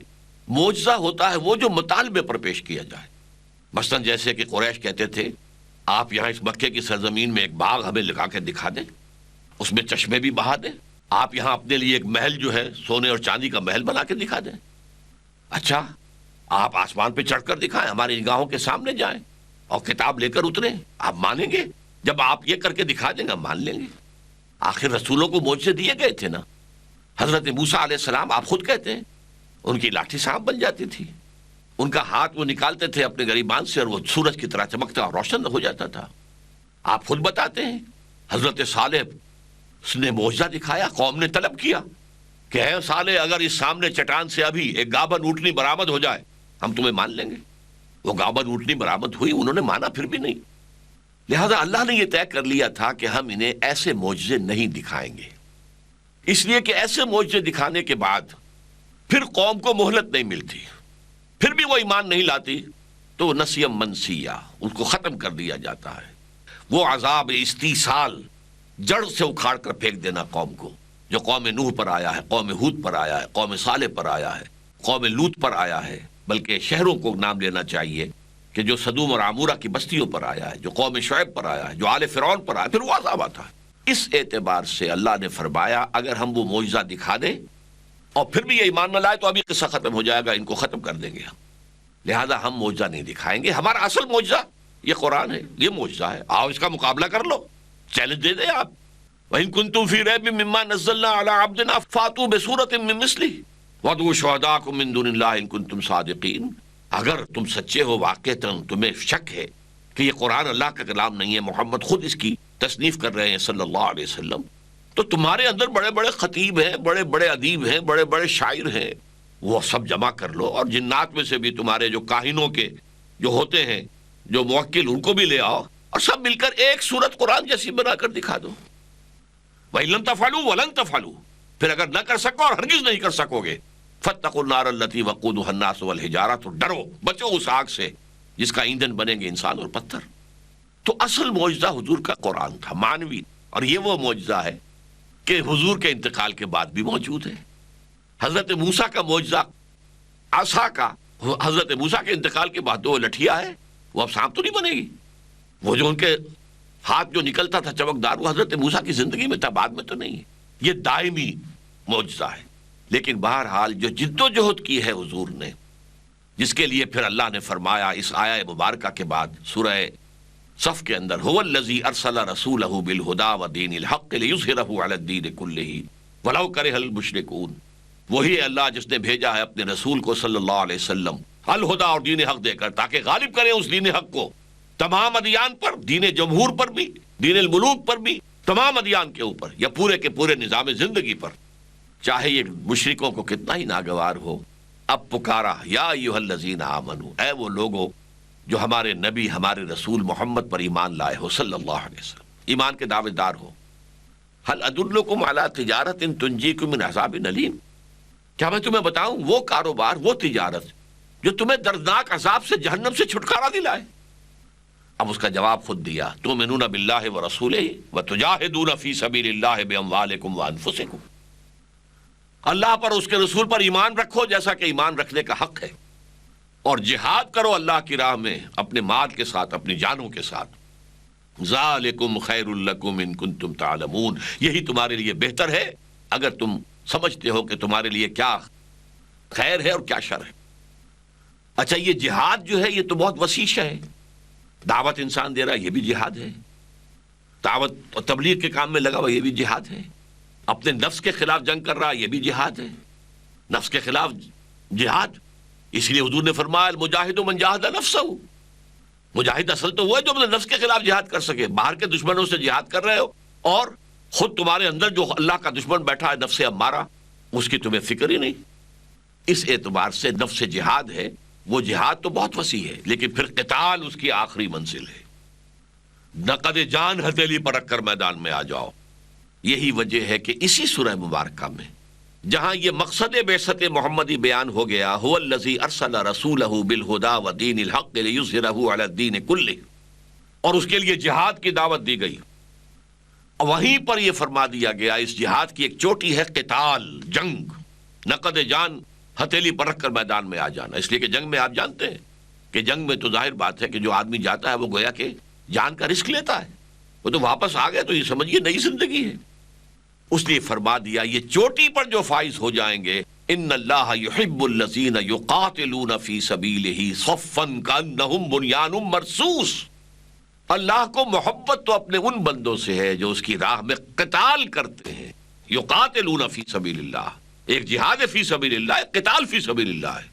معجزہ ہوتا ہے وہ جو مطالبے پر پیش کیا جائے۔ مثلا جیسے کہ قریش کہتے تھے آپ یہاں اس مکے کی سرزمین میں ایک باغ ہمیں لگا کے دکھا دیں، اس میں چشمے بھی بہا دیں، آپ یہاں اپنے لیے ایک محل جو ہے سونے اور چاندی کا محل بنا کے دکھا دیں۔ اچھا آپ آسمان پہ چڑھ کر دکھائیں، ہماری نگاہوں کے سامنے جائیں اور کتاب لے کر اتریں، آپ مانیں گے؟ جب آپ یہ کر کے دکھا دیں گے ہم مان لیں گے۔ آخر رسولوں کو معجزے دیے گئے تھے نا۔ حضرت موسیٰ علیہ السلام آپ خود کہتے ہیں ان کی لاٹھی سانپ بن جاتی تھی، ان کا ہاتھ وہ نکالتے تھے اپنے گریبان سے اور وہ سورج کی طرح چمکتا اور روشن ہو جاتا تھا۔ آپ خود بتاتے ہیں حضرت صالح نے معجزہ دکھایا، قوم نے طلب کیا کہ اے صالح اگر اس سامنے چٹان سے ابھی ایک گابن اونٹنی برآمد ہو جائے ہم تمہیں مان لیں گے۔ وہ گابن اونٹنی برآمد ہوئی، انہوں نے مانا پھر بھی نہیں۔ لہذا اللہ نے یہ طے کر لیا تھا کہ ہم انہیں ایسے معجزے نہیں دکھائیں گے، اس لیے کہ ایسے معجزے دکھانے کے بعد پھر قوم کو مہلت نہیں ملتی، پھر بھی وہ ایمان نہیں لاتی تو نسیم منسیہ، ان کو ختم کر دیا جاتا ہے۔ وہ عذاب استیصال، جڑ سے اکھاڑ کر پھینک دینا قوم کو، جو قوم نوح پر آیا ہے، قوم ہود پر آیا ہے، قوم صالح پر آیا ہے، قوم لوط پر آیا ہے، بلکہ شہروں کو نام لینا چاہیے کہ جو سدوم اور عمورہ کی بستیوں پر آیا ہے، جو قوم شعیب پر آیا ہے، جو آل فرعون پر آیا، پھر وہ عذاب آتا ہے۔ اس اعتبار سے اللہ نے فرمایا اگر ہم وہ معجزہ دکھا دیں اور پھر بھی یہ ایمان نہ لائے تو ابھی قصہ ختم ہو جائے گا، ان کو ختم کر دیں گے ہم۔ لہذا ہم معجزہ نہیں دکھائیں گے، ہمارا اصل معجزہ یہ قرآن ہے، یہ معجزہ ہے، آؤ اس کا مقابلہ کر لو، چیلنج دے دیں آپ۔ وَإِن كُنتُمْ فِي رَيْبٍ مِّمَّا نَزَّلْنَا عَلَىٰ عَبْدِنَا فَأْتُوا بِسُورَةٍ مِّن مِّثْلِهِ وَادْعُوا شُهَدَاءَكُم مِّن دُونِ اللَّهِ إِن كُنتُمْ صَادِقِينَ۔ اگر تم سچے ہو، واقعتاً تمہیں شک ہے کہ یہ قرآن اللہ کا کلام نہیں ہے، محمد خود اس کی تصنیف کر رہے ہیں صلی اللہ علیہ وسلم، تو تمہارے اندر بڑے بڑے خطیب ہیں، بڑے بڑے ادیب ہیں، بڑے بڑے شاعر ہیں، وہ سب جمع کر لو، اور جنات میں سے بھی تمہارے جو کاہنوں کے جو ہوتے ہیں، جو موکل، ان کو بھی لے آؤ اور سب مل کر ایک سورت قرآن جیسی بنا کر دکھا دو۔ وَإِن لَّمْ تَفْعَلُوا وَلَن تَفْعَلُوا، پھر اگر نہ کر سکو اور ہرگز نہیں کر سکو گے، فَاتَّقُوا النَّارَ الَّتِي وَقُودُهَا النَّاسُ وَالْحِجَارَةُ، تو ڈرو، بچو اس آگ سے جس کا ایندھن بنیں گے انسان اور پتھر۔ تو اصل معجزہ حضور کا قرآن تھا، معنوی، اور یہ وہ معجزہ ہے کہ حضور کے انتقال کے بعد بھی موجود ہے۔ حضرت موسیٰ کا معجزہ عصا کا حضرت موسیٰ کے انتقال کے بعد تو وہ لٹھیا ہے، وہ اب سانپ تو نہیں بنے گی. وہ جو ان کے ہاتھ جو نکلتا تھا چمکدار، وہ حضرت موسیٰ کی زندگی میں تھا، بعد میں تو نہیں ہے. یہ دائمی معجزہ ہے. لیکن بہرحال جو جد و جہد کی ہے حضور نے، جس کے لیے پھر اللہ نے فرمایا اس آیہ مبارکہ کے بعد سورہ صف کے اندر، هو الذی ارسل رسولہ بالہدی ودین الحق لیظہرہ علی الدین کلہ ولو کرہ المشرکون. وہی اللہ جس نے بھیجا ہے اپنے رسول کو صلی اللہ علیہ وسلم الہدا اور دین حق دے کر، تاکہ غالب کرے اس دین حق کو تمام ادیان پر، دین جمہور پر بھی، دین الملوک پر بھی، تمام ادیان کے اوپر، یا پورے کے پورے نظام زندگی پر، چاہے یہ مشرکوں کو کتنا ہی ناگوار ہو. اب پکارا یا ایھا الذین آمنو، اے وہ لوگو جو ہمارے نبی ہمارے رسول محمد پر ایمان لائے ہو صلی اللہ علیہ وسلم، ایمان کے دعوے دار ہو. هل ادلکم علی تجارت تنجیکم من عذاب الیم، کیا میں تمہیں بتاؤں وہ کاروبار، وہ تجارت جو تمہیں دردناک عذاب سے، جہنم سے چھٹکارا دلائے؟ اب اس کا جواب خود دیا، تؤمنون باللہ ورسولہ وتجاہدون فی سبیل اللہ باموالکم وانفسکم. اللہ پر، اس کے رسول پر ایمان رکھو جیسا کہ ایمان رکھنے کا حق ہے، اور جہاد کرو اللہ کی راہ میں اپنے مال کے ساتھ، اپنی جانوں کے ساتھ. ذالکم خیر لکم ان کنتم تعلمون، یہی تمہارے لیے بہتر ہے اگر تم سمجھتے ہو کہ تمہارے لیے کیا خیر ہے اور کیا شر ہے. اچھا، یہ جہاد جو ہے یہ تو بہت وسیع ہے. دعوت انسان دے رہا ہے، یہ بھی جہاد ہے. دعوت اور تبلیغ کے کام میں لگا ہوا، یہ بھی جہاد ہے. اپنے نفس کے خلاف جنگ کر رہا ہے، یہ بھی جہاد ہے. نفس کے خلاف جہاد، اس لیے حضور نے فرمایا المجاہد من جاہد نفسہ، مجاہد اصل تو وہ ہے جو اپنے نفس کے خلاف جہاد کر سکے. باہر کے دشمنوں سے جہاد کر رہے ہو اور خود تمہارے اندر جو اللہ کا دشمن بیٹھا ہے نفس امارہ، اس کی تمہیں فکر ہی نہیں. اس اعتبار سے نفس جہاد ہے، وہ جہاد تو بہت وسیع ہے، لیکن پھر قتال اس کی آخری منزل ہے. نقد جان ہتھیلی پر رکھ کر میدان میں آ جاؤ. یہی وجہ ہے کہ اسی سورہ مبارکہ میں جہاں یہ مقصد بعثت محمدی بیان ہو گیا، هو الذی ارسل رسولہ بالہدی ودین الحق لیظہرہ علی الدین کلہ، اور اس کے لیے جہاد کی دعوت دی گئی، وہیں پر یہ فرما دیا گیا اس جہاد کی ایک چوٹی ہے قتال، جنگ. نقد جان ہتھیلی پر رکھ کر میدان میں آ جانا. اس لیے کہ جنگ میں آپ جانتے ہیں کہ جنگ میں تو ظاہر بات ہے کہ جو آدمی جاتا ہے وہ گویا کہ جان کا رسک لیتا ہے. وہ تو واپس آ گئے تو یہ سمجھیے نئی زندگی ہے. اس لیے فرما دیا یہ چوٹی پر جو فائز ہو جائیں گے، ان اللہ یحب الذین یقاتلون فی سبیلہ صفا کانہم بنیان مرصوص. اللہ کو محبت تو اپنے ان بندوں سے ہے جو اس کی راہ میں قتال کرتے ہیں. یقاتلون فی سبیل اللہ، ایک جہاد فی سبیل اللہ، ایک قتال فی سبیل اللہ ہے.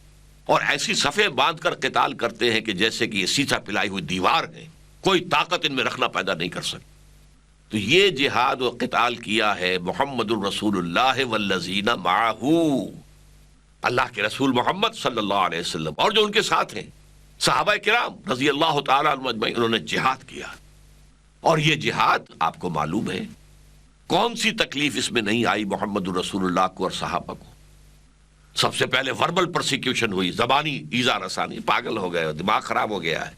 اور ایسی صفیں باندھ کر قتال کرتے ہیں کہ جیسے کہ یہ سیسا پلائی ہوئی دیوار ہے، کوئی طاقت ان میں رکھنا پیدا نہیں کر سکتی. تو یہ جہاد و قتال کیا ہے محمد الرسول اللہ والذین معہ، اللہ کے رسول محمد صلی اللہ علیہ وسلم اور جو ان کے ساتھ ہیں صحابہ کرام رضی اللہ تعالیٰ عنہم اجمعین، انہوں نے جہاد کیا. اور یہ جہاد آپ کو معلوم ہے کون سی تکلیف اس میں نہیں آئی محمد الرسول اللہ کو اور صحابہ کو. سب سے پہلے وربل پرسیکیوشن ہوئی، زبانی ایذا رسانی. پاگل ہو گئے ہو، دماغ خراب ہو گیا ہے،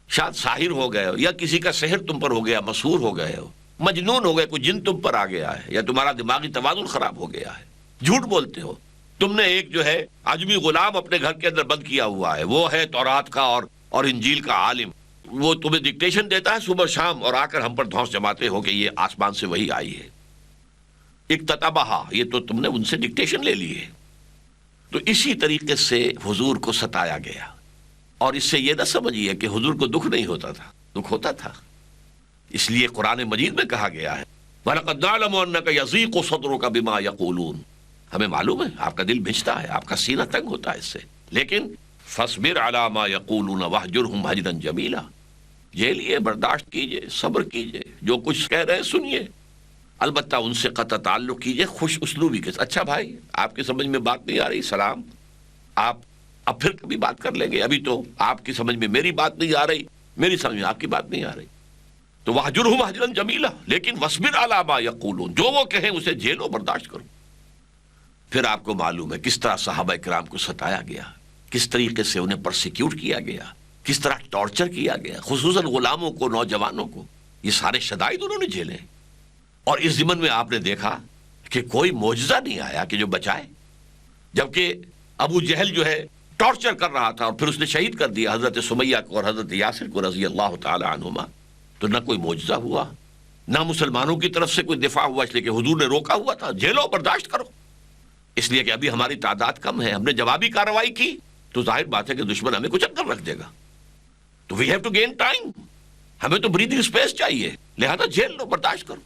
شاید ساحر ہو گئے ہو، یا کسی کا سحر تم پر ہو گیا، مسحور ہو گئے ہو، مجنون ہو گئے، کوئی جن تم پر آ گیا ہے، یا تمہارا دماغی توازن خراب ہو گیا ہے. جھوٹ بولتے ہو. تم نے ایک جو ہے عجمی غلام اپنے گھر کے اندر بند کیا ہوا ہے، وہ ہے تورات کا اور انجیل کا عالم. وہ تمہیں ڈکٹیشن دیتا ہے صبح شام، اور آ کر ہم پر دھونس جماتے ہو کہ یہ آسمان سے وہی آئی ہے. اکتتبہا، یہ تو تم نے ان سے ڈکٹیشن لے لی ہے. تو اسی طریقے سے حضور کو ستایا گیا. اور اس سے یہ نہ سمجھیے کہ حضور کو دکھ نہیں ہوتا تھا، دکھ ہوتا تھا. اس لیے قرآن مجید میں کہا گیا ہے وَلَقَدْ نَعْلَمُ أَنَّكَ يَضِيقُ صَدْرُكَ بِمَا يَقُولُونَ. ہمیں معلوم ہے آپ کا دل بھجتا ہے، آپ کا سینہ تنگ ہوتا ہے اس سے، لیکن فَاصْبِرْ عَلَى مَا يَقُولُونَ وَاهْجُرْهُمْ هَجْرًا جَمِيلًا. جھیلیے، برداشت کیجئے، صبر کیجئے، جو کچھ کہہ رہے ہیں سنیے، البتہ ان سے قطع تعلق کیجئے خوش اسلوبی کے. اچھا بھائی آپ کی سمجھ میں بات نہیں آ رہی، سلام، آپ اب پھر کبھی بات کر لیں گے، ابھی تو آپ کی سمجھ میں میری بات نہیں آ رہی، میری سمجھ میں آپ کی بات نہیں آ رہی. تو وَاهْجُرْهُمْ هَجْرًا جَمِيلًا، لیکن وَاصْبِرْ عَلَى مَا يَقُولُونَ، جو وہ کہیں اسے جھیلو، برداشت کرو. پھر آپ کو معلوم ہے کس طرح صحابہ کرام کو ستایا گیا، کس طریقے سے انہیں پرسیکیوٹ کیا گیا، کس طرح ٹارچر کیا گیا، خصوصاً غلاموں کو، نوجوانوں کو. یہ سارے شدائد انہوں نے جھیلے. اور اس ضمن میں آپ نے دیکھا کہ کوئی معجزہ نہیں آیا کہ جو بچائے. جبکہ ابو جہل جو ہے ٹارچر کر رہا تھا اور پھر اس نے شہید کر دیا حضرت سمیہ کو اور حضرت یاسر کو رضی اللہ تعالی عنہما، تو نہ کوئی معجزہ ہوا، نہ مسلمانوں کی طرف سے کوئی دفاع ہوا، اس لیے کہ حضور نے روکا ہوا تھا، جھیلو برداشت کرو۔ اس لیے کہ ابھی ہماری تعداد کم ہے، ہم نے جوابی کارروائی کی تو ظاہر بات ہے کہ دشمن ہمیں کچل کر رکھ دے گا، تو we have to gain time, ہمیں تو بریدنگ اسپیس چاہیے، لہذا جھیل لو، برداشت کرو۔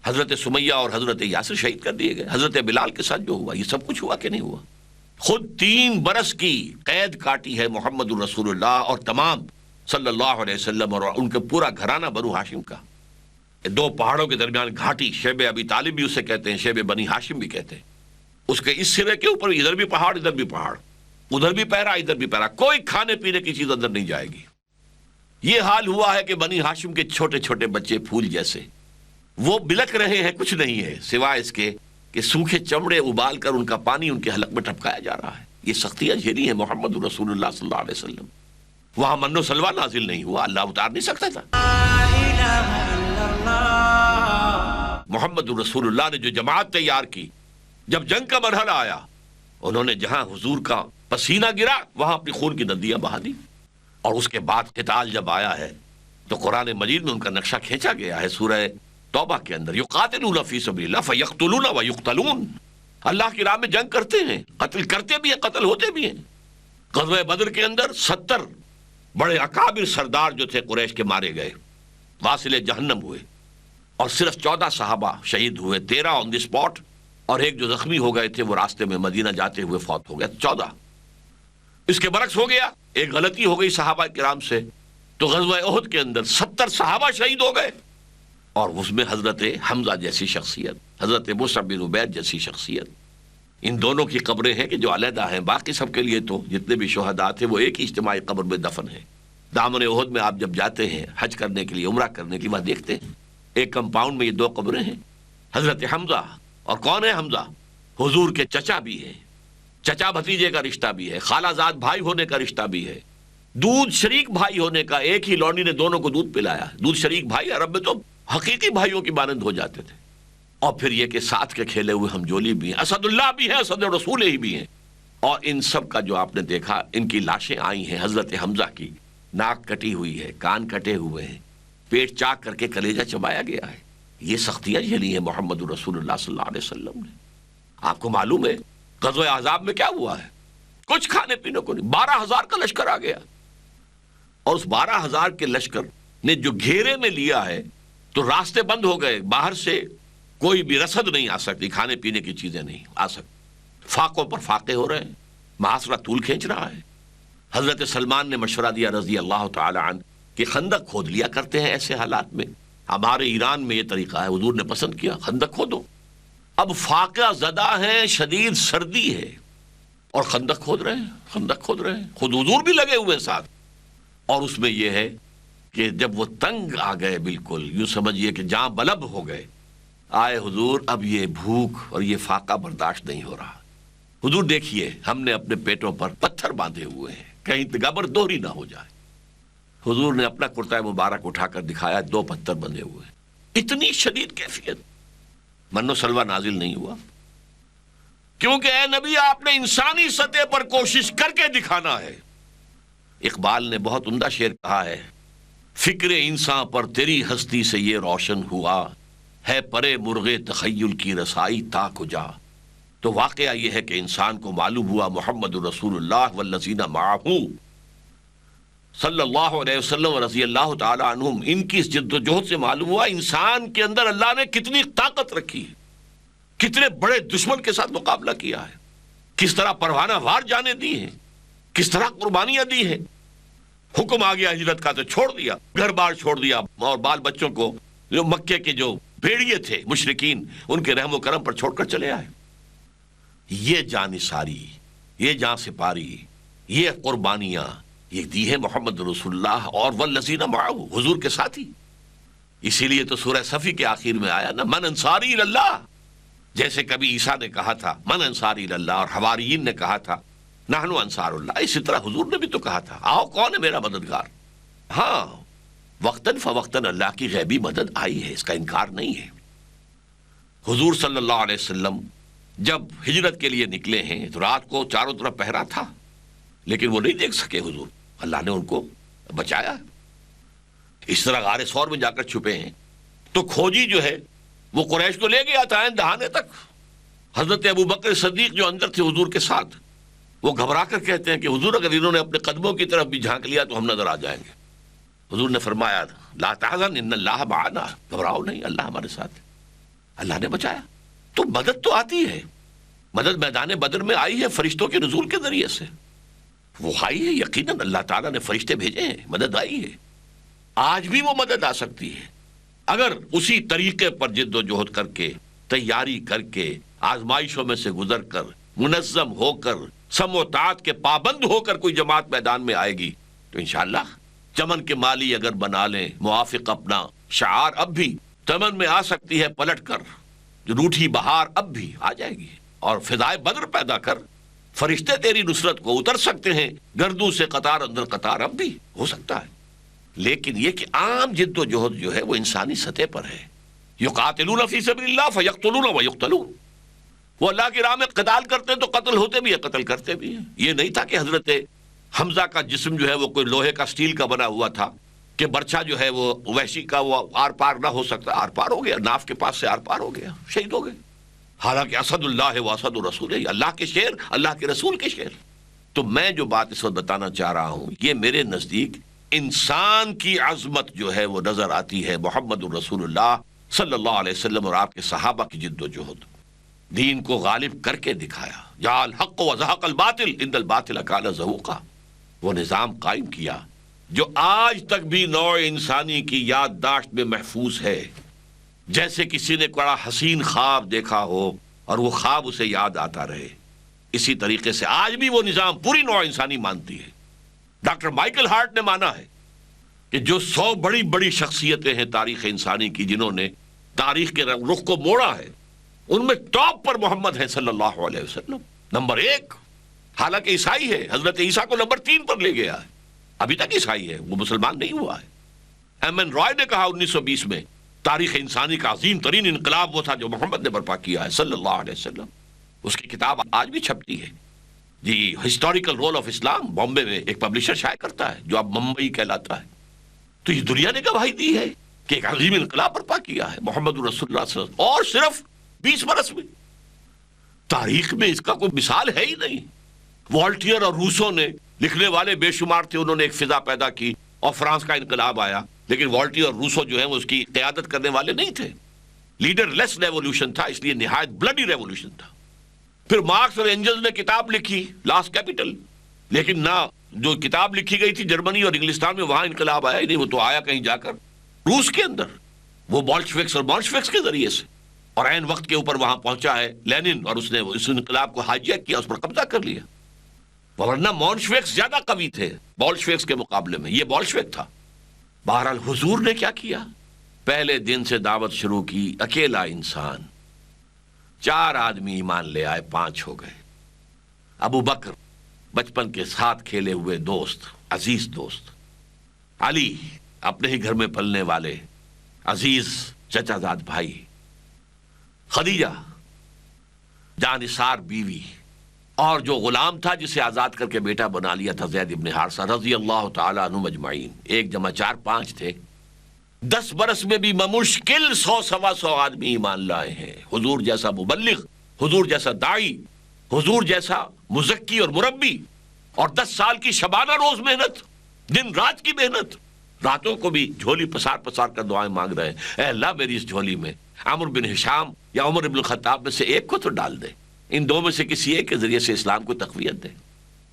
حضرت سمیہ اور حضرت یاسر شہید کر دیے گئے۔ حضرت بلال کے ساتھ جو ہوا، یہ سب کچھ ہوا کہ نہیں ہوا؟ خود 3 برس کی قید کاٹی ہے محمد الرسول اللہ اور تمام صلی اللہ علیہ وسلم اور ان کے پورا گھرانہ بنو ہاشم کا۔ 2 پہاڑوں کے درمیان گھاٹی، شیب ابی طالب بھی اسے کہتے ہیں، شیب بنی ہاشم بھی کہتے ہیں۔ اس کے اس سرے کے اوپر ادھر بھی پہاڑ، ادھر بھی پہاڑ، ادھر بھی پہرا، ادھر بھی پہرا، کوئی کھانے پینے کی چیز اندر نہیں جائے گی۔ یہ حال ہوا ہے کہ بنی ہاشم کے چھوٹے چھوٹے بچے پھول جیسے وہ بلک رہے ہیں، کچھ نہیں ہے سوائے اس کے کہ سوکھے چمڑے ابال کر ان کا پانی ان کے حلق میں ٹپکایا جا رہا ہے۔ یہ سختیاں جھیلی ہیں محمد رسول اللہ صلی اللہ علیہ وسلم۔ وہاں من و سلوہ نازل نہیں ہوا، اللہ اتار نہیں سکتا تھا۔ محمد رسول اللہ نے جو جماعت تیار کی، جب جنگ کا مرحلہ آیا، انہوں نے جہاں حضور کا پسینہ گرا وہاں اپنی خون کی ندیاں بہا دی، اور اس کے بعد قتال جب آیا ہے تو قرآن مجید میں ان کا نقشہ کھینچا گیا ہے سورہ توبہ کے اندر، یقاتلون فی سبیل اللہ فیقتلون ویقتلون، اللہ کی راہ میں جنگ کرتے ہیں، قتل کرتے بھی ہیں، قتل ہوتے بھی ہیں۔ غزوہ بدر کے اندر 70 بڑے اکابر سردار جو تھے قریش کے مارے گئے، واصل جہنم ہوئے، اور صرف 14 صحابہ شہید ہوئے، 13 آن دی اسپاٹ، اور ایک جو زخمی ہو گئے تھے وہ راستے میں مدینہ جاتے ہوئے فوت ہو گیا، 14۔ اس کے برعکس ہو گیا، ایک غلطی ہو گئی صحابہ کرام سے، تو غزوہ احد کے اندر 70 صحابہ شہید ہو گئے، اور اس میں حضرت حمزہ جیسی شخصیت، حضرت مصعب بن عبید جیسی شخصیت، ان دونوں کی قبریں ہیں کہ جو علیحدہ ہیں، باقی سب کے لیے تو جتنے بھی شہداء تھے وہ ایک ہی اجتماعی قبر میں دفن ہیں۔ دامن احد میں آپ جب جاتے ہیں حج کرنے کے لیے، عمرہ کرنے کے لیے، وہاں دیکھتے ہیں ایک کمپاؤنڈ میں یہ 2 قبریں ہیں، حضرت حمزہ، اور کون ہے حمزہ؟ حضور کے چچا بھی ہیں، چچا بھتیجے کا رشتہ بھی ہے، خالہ زاد بھائی ہونے کا رشتہ بھی ہے، دودھ شریک بھائی ہونے کا، ایک ہی لونڈی نے دونوں کو دودھ پلایا، دودھ شریک بھائی عرب میں تو حقیقی بھائیوں کی مانند ہو جاتے تھے۔ اور پھر یہ کہ ساتھ کے کھیلے ہوئے ہم جولی بھی ہیں، اسد اللہ بھی ہیں، اسد رسول ہی بھی ہیں، اور ان سب کا جو آپ نے دیکھا، ان کی لاشیں آئی ہیں، حضرت حمزہ کی ناک کٹی ہوئی ہے، کان کٹے ہوئے ہیں، پیٹ چاک کر کے کلیجہ چبایا گیا ہے۔ یہ سختیاں جھیلی ہیں محمد رسول اللہ صلی اللہ علیہ وسلم نے۔ آپ کو معلوم ہے غزوہ احزاب میں کیا ہوا ہے؟ کچھ کھانے پینے کو نہیں، 12,000 کا لشکر آ گیا، اور اس 12,000 کے لشکر نے جو گھیرے میں لیا ہے تو راستے بند ہو گئے، باہر سے کوئی بھی رسد نہیں آ سکتی، کھانے پینے کی چیزیں نہیں آ سکتی، فاقوں پر فاقے ہو رہے ہیں، محاصرہ طول کھینچ رہا ہے۔ حضرت سلمان نے مشورہ دیا رضی اللہ تعالی عنہ کہ خندق کھود لیا کرتے ہیں ایسے حالات میں، ہمارے ایران میں یہ طریقہ ہے، حضور نے پسند کیا، خندق کھودو۔ اب فاقہ زدہ ہیں، شدید سردی ہے، اور خندق کھود رہے ہیں، خندق کھود رہے ہیں، خود حضور بھی لگے ہوئے ساتھ، اور اس میں یہ ہے کہ جب وہ تنگ آ گئے، بالکل یوں سمجھیے کہ جاں بلب ہو گئے، آئے حضور، اب یہ بھوک اور یہ فاقہ برداشت نہیں ہو رہا، حضور دیکھیے ہم نے اپنے پیٹوں پر پتھر باندھے ہوئے ہیں، کہیں گبر دوہری نہ ہو جائے۔ حضور نے اپنا کرتا مبارک اٹھا کر دکھایا، 2 پتھر بندھے ہوئے، اتنی شدید کیفیت، من و سلوہ نازل نہیں ہوا، کیونکہ اے نبی آپ نے انسانی سطح پر کوشش کر کے دکھانا ہے۔ اقبال نے بہت عمدہ شعر کہا ہے، فکر انسان پر تیری ہستی سے یہ روشن ہوا ہے، پرے مرغے تخیل کی رسائی تا کجا۔ تو واقعہ یہ ہے کہ انسان کو معلوم ہوا محمد رسول اللہ والذین معہ صلی اللہ علیہ وسلم رضی اللہ تعالی عنہم، ان کی اس جد و جہد سے معلوم ہوا انسان کے اندر اللہ نے کتنی طاقت رکھی ہے، کتنے بڑے دشمن کے ساتھ مقابلہ کیا ہے، کس طرح پروانہ وار جانے دی ہیں، کس طرح قربانیاں دی ہیں۔ حکم آ گیا ہجرت کا تو چھوڑ دیا، گھر بار چھوڑ دیا، اور بال بچوں کو، جو مکے کے جو بھیڑیے تھے مشرکین، ان کے رحم و کرم پر چھوڑ کر چلے آئے۔ یہ جانثاری، یہ جان سپاری، یہ قربانیاں، یہ دی ہے محمد رسول اللہ اور والذین معہ، حضور کے ساتھی۔ اسی لیے تو سورہ صفی کے آخر میں آیا نا، من انصاری اللہ، جیسے کبھی عیسیٰ نے کہا تھا من انصاری اللہ، اور حواریین نے کہا تھا نحن انصار اللہ، اسی طرح حضور نے بھی تو کہا تھا آؤ کون ہے میرا مددگار۔ ہاں وقتاً فوقتاً اللہ کی غیبی مدد آئی ہے، اس کا انکار نہیں ہے۔ حضور صلی اللہ علیہ وسلم جب ہجرت کے لیے نکلے ہیں تو رات کو چاروں طرف پہرا تھا، لیکن وہ نہیں دیکھ سکے حضور، اللہ نے ان کو بچایا۔ اس طرح غار ثور میں جا کر چھپے ہیں تو کھوجی جو ہے وہ قریش کو لے گیا تھا عین دہانے تک۔ حضرت ابو بکر صدیق جو اندر تھے حضور کے ساتھ، وہ گھبرا کر کہتے ہیں کہ حضور اگر انہوں نے اپنے قدموں کی طرف بھی جھانک لیا تو ہم نظر آ جائیں گے۔ حضور نے فرمایا لا تحزن ان اللہ معنا، گھبراؤ نہیں، اللہ ہمارے ساتھ ہے، اللہ نے بچایا۔ تو مدد تو آتی ہے، مدد میدان بدر میں آئی ہے فرشتوں کے نزول کے ذریعے سے، وہ آئی ہے یقیناً، اللہ تعالیٰ نے فرشتے بھیجے ہیں، مدد آئی ہے۔ آج بھی وہ مدد آ سکتی ہے اگر اسی طریقے پر جد و جہد کر کے، تیاری کر کے، آزمائشوں میں سے گزر کر، منظم ہو کر، سم و طاعت کے پابند ہو کر کوئی جماعت میدان میں آئے گی تو انشاءاللہ چمن کے مالی اگر بنا لیں موافق اپنا شعار، اب بھی چمن میں آ سکتی ہے پلٹ کر، جو روٹھی بہار اب بھی آ جائے گی، اور فضائے بدر پیدا کر فرشتے تیری نصرت کو اتر سکتے ہیں گردوں سے قطار اندر قطار، اب بھی ہو سکتا ہے۔ لیکن یہ کہ عام جد و جہد جو ہے وہ انسانی سطح پر ہے۔ یقاتلون فی سبیل اللہ فیقتلون ویقتلون، وہ اللہ کی راہ میں قتال کرتے ہیں تو قتل ہوتے بھی ہیں، قتل کرتے بھی ہیں۔ یہ نہیں تھا کہ حضرت حمزہ کا جسم جو ہے وہ کوئی لوہے کا اسٹیل کا بنا ہوا تھا کہ برچھا جو ہے وہ وحشی کا وہ آر پار نہ ہو سکتا، آر پار ہو گیا، ناف کے پاس سے آر پار ہو گیا، شہید ہو گئے۔ حالانکہ اسد اللہ و اسد الرسول ہے، اللہ کے شیر، اللہ کے رسول کے شیر۔ تو میں جو بات اس وقت بتانا چاہ رہا ہوں، یہ میرے نزدیک انسان کی عظمت جو ہے وہ نظر آتی ہے محمد الرسول اللہ صلی اللہ علیہ وسلم اور آپ کے صحابہ کی جد و جہد، دین کو غالب کر کے دکھایا۔ جاء الحق وزهق الباطل ان الباطل کان زہوقا، وہ نظام قائم کیا جو آج تک بھی نوع انسانی کی یادداشت میں محفوظ ہے۔ جیسے کسی نے بڑا حسین خواب دیکھا ہو اور وہ خواب اسے یاد آتا رہے، اسی طریقے سے آج بھی وہ نظام پوری نوع انسانی مانتی ہے۔ ڈاکٹر مائیکل ہارٹ نے مانا ہے کہ جو 100 بڑی بڑی شخصیتیں ہیں تاریخ انسانی کی جنہوں نے تاریخ کے رخ کو موڑا ہے، ان میں ٹاپ پر محمد ہے صلی اللہ علیہ وسلم، نمبر 1۔ حالانکہ عیسائی ہے، حضرت عیسیٰ کو نمبر 3 پر لے گیا ہے، ابھی تک عیسائی ہے، وہ مسلمان نہیں ہوا ہے۔ ایم این رائے نے کہا 1920 میں تاریخ انسانی کا عظیم ترین انقلاب وہ تھا جو محمد نے برپا کیا ہے صلی اللہ علیہ وسلم۔ اس کی کتاب آج بھی چھپتی ہے جی، ہسٹوریکل رول آف اسلام، بامبے میں ایک پبلشر شائع کرتا ہے جو اب ممبئی کہلاتا ہے۔ تو اس دنیا نے گواہی دی ہے کہ ایک عظیم انقلاب برپا کیا ہے محمد رسول اللہ صلی اللہ علیہ وسلم، اور صرف 20 برس میں۔ تاریخ میں اس کا کوئی مثال ہے ہی نہیں۔ والٹیئر اور روسو نے، لکھنے والے بے شمار تھے، انہوں نے ایک فضا پیدا کی اور فرانس کا انقلاب آیا، لیکن والٹیئر اور روسو جو ہیں وہ اس کی قیادت کرنے والے نہیں تھے۔ لیڈر لیس ریولوشن تھا، اس لیے نہایت بلڈی ریولوشن تھا۔ پھر مارکس اور اینجلز نے کتاب لکھی لاسٹ کیپٹل، لیکن نہ جو کتاب لکھی گئی تھی جرمنی اور انگلستان میں وہاں انقلاب آیا ہی نہیں، وہ تو آیا کہیں جا کر روس کے اندر، وہ بولشوکس اور بولشوکس کے ذریعے سے، اور عین وقت کے اوپر وہاں پہنچا ہے لینن، اور اس نے اس انقلاب کو ہائیجیک کیا، اس پر قبضہ کر لیا۔ ورنہ مونشوکس زیادہ قوی تھے بولشوکس کے مقابلے میں، یہ بولشوک تھا۔ بہرحال حضور نے کیا کیا؟ پہلے دن سے دعوت شروع کی، اکیلا انسان، 4 آدمی ایمان لے آئے، 5 ہو گئے۔ ابو بکر بچپن کے ساتھ کھیلے ہوئے دوست، عزیز دوست، علی اپنے ہی گھر میں پلنے والے عزیز چچا زاد بھائی، خدیجہ جانثار بیوی، اور جو غلام تھا جسے آزاد کر کے بیٹا بنا لیا تھا زید ابن حارثہ رضی اللہ تعالیٰ عنہ مجمعین، 1 جمع 4 5 تھے۔ 10 برس میں بھی بمشکل 100 سوا 100 آدمی ایمان لائے ہیں۔ حضور جیسا مبلغ، حضور جیسا داعی، حضور جیسا مزکی اور مربی، اور 10 سال کی شبانہ روز محنت، دن رات کی محنت، راتوں کو بھی جھولی پسار پسار کر دعائیں مانگ رہے ہیں، اے اللہ میری اس جھولی میں عمرو بن ہشام یا عمر بن الخطاب میں سے ایک کو تو ڈال دے، ان 2 میں سے کسی ایک کے ذریعے سے اسلام کو تقویت دے۔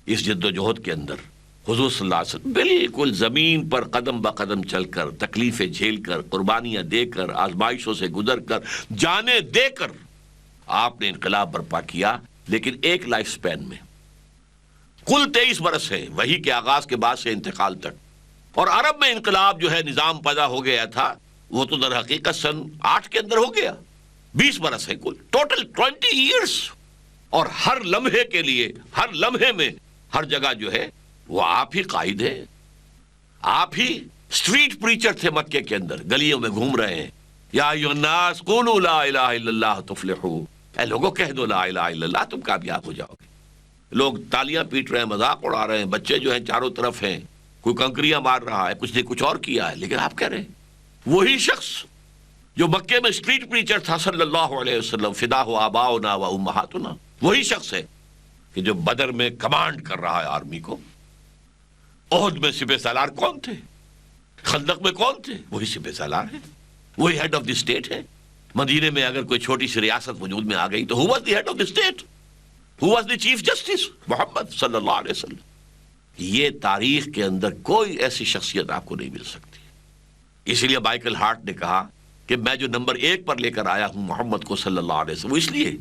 اس جد و جہد کے اندر حضور صلی اللہ علیہ وسلم بالکل زمین پر قدم بقدم چل کر، تکلیفیں جھیل کر، قربانیاں دے کر، آزمائشوں سے گزر کر، جانیں دے کر آپ نے انقلاب برپا کیا، لیکن ایک لائف سپین میں۔ کل 23 برس ہے وحی کے آغاز کے بعد سے انتقال تک، اور عرب میں انقلاب جو ہے نظام پیدا ہو گیا تھا وہ تو در حقیقت سن 8 کے اندر ہو گیا۔ 20 برس ہے کل، ٹوٹل 20 ایئرس، اور ہر لمحے کے لیے، ہر لمحے میں، ہر جگہ جو ہے وہ آپ ہی قائد ہیں، آپ ہی اسٹریٹ پریچر تھے مکے کے اندر، گلیوں میں گھوم رہے ہیں، یا ایھا الناس قولوا لا الہ الا اللہ تفلحوا، اے لوگوں کہہ دو لا الہ الا اللہ، تم کامیاب ہو جاؤ گے۔ لوگ تالیاں پیٹ رہے ہیں، مذاق اڑا رہے ہیں، بچے جو ہیں چاروں طرف ہیں، کوئی کنکریاں مار رہا ہے، کچھ نے کچھ اور کیا ہے، لیکن آپ کہہ رہے ہیں وہی شخص جو مکے میں اسٹریٹ پریچر تھا صلی اللہ علیہ وسلم، فدا ہو آباؤنا و امہاتنا، وہی شخص ہے کہ جو بدر میں کمانڈ کر رہا ہے آرمی کو۔ احد میں سپہ سالار کون تھے؟ خندق میں کون تھے؟ وہی سپہ سالار ہے، وہی ہیڈ آف دی اسٹیٹ ہے۔ مدینے میں اگر کوئی چھوٹی سی ریاست وجود میں آ گئی تو who was the head of the state? Who was the chief justice? محمد صلی اللہ علیہ وسلم۔ یہ تاریخ کے اندر کوئی ایسی شخصیت آپ کو نہیں مل سکتی۔ اسی لیے مائیکل ہارٹ نے کہا کہ میں جو نمبر 1 پر لے کر آیا ہوں محمد کو صلی اللہ علیہ وسلم، وہ اس لیے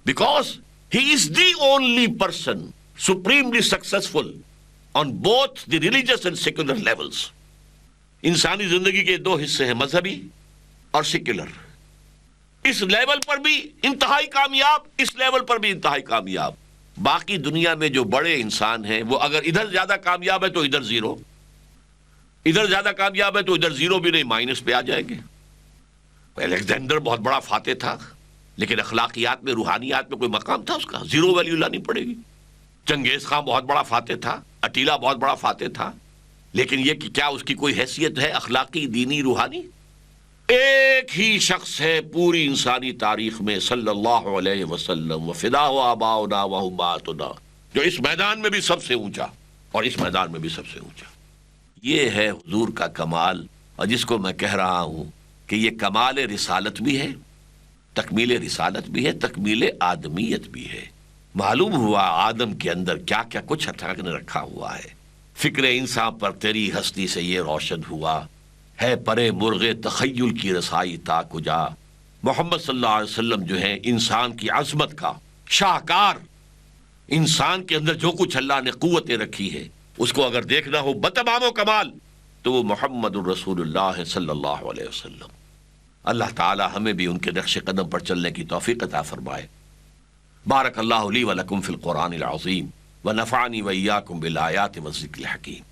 because he is the only person supremely successful on both the religious and secular levels۔ انسانی زندگی کے 2 حصے ہیں، مذہبی اور سیکولر۔ اس لیول پر بھی انتہائی کامیاب، اس لیول پر بھی انتہائی کامیاب۔ باقی دنیا میں جو بڑے انسان ہیں وہ اگر ادھر زیادہ کامیاب ہے تو ادھر 0، ادھر زیادہ کامیاب ہے تو ادھر 0 بھی نہیں، مائنس پہ آ جائیں گے۔ الیگزینڈر بہت بڑا فاتح تھا، لیکن اخلاقیات میں، روحانیات میں کوئی مقام تھا اس کا؟ 0 ویلیو لانی پڑے گی۔ چنگیز خان بہت بڑا فاتح تھا، اٹیلا بہت بڑا فاتح تھا، لیکن یہ کہ کیا اس کی کوئی حیثیت ہے اخلاقی، دینی، روحانی؟ ایک ہی شخص ہے پوری انسانی تاریخ میں صلی اللہ علیہ وسلم، وفدا آباؤنا و امہاتنا، جو اس میدان میں بھی سب سے اونچا اور اس میدان میں بھی سب سے اونچا۔ یہ ہے حضور کا کمال، اور جس کو میں کہہ رہا ہوں کہ یہ کمال رسالت بھی ہے، تکمیل رسالت بھی ہے، تکمیل آدمیت بھی ہے۔ معلوم ہوا آدم کے اندر کیا کیا کچھ ہٹا کے رکھا ہوا ہے۔ فکر انسان پر تیری ہستی سے یہ روشن ہوا ہے، پرے مرغ تخیل کی رسائی تا کجا۔ محمد صلی اللہ علیہ وسلم جو ہے انسان کی عظمت کا شاہکار، انسان کے اندر جو کچھ اللہ نے قوتیں رکھی ہے اس کو اگر دیکھنا ہو بتمام و کمال تو وہ محمد الرسول اللہ صلی اللہ علیہ وسلم۔ اللہ تعالی ہمیں بھی ان کے نقش قدم پر چلنے کی توفیق عطا فرمائے۔ بارک اللہ لی و لکم فی القرآن العظیم ونفعنی و ایاکم بالآیات والذکر الحکیم۔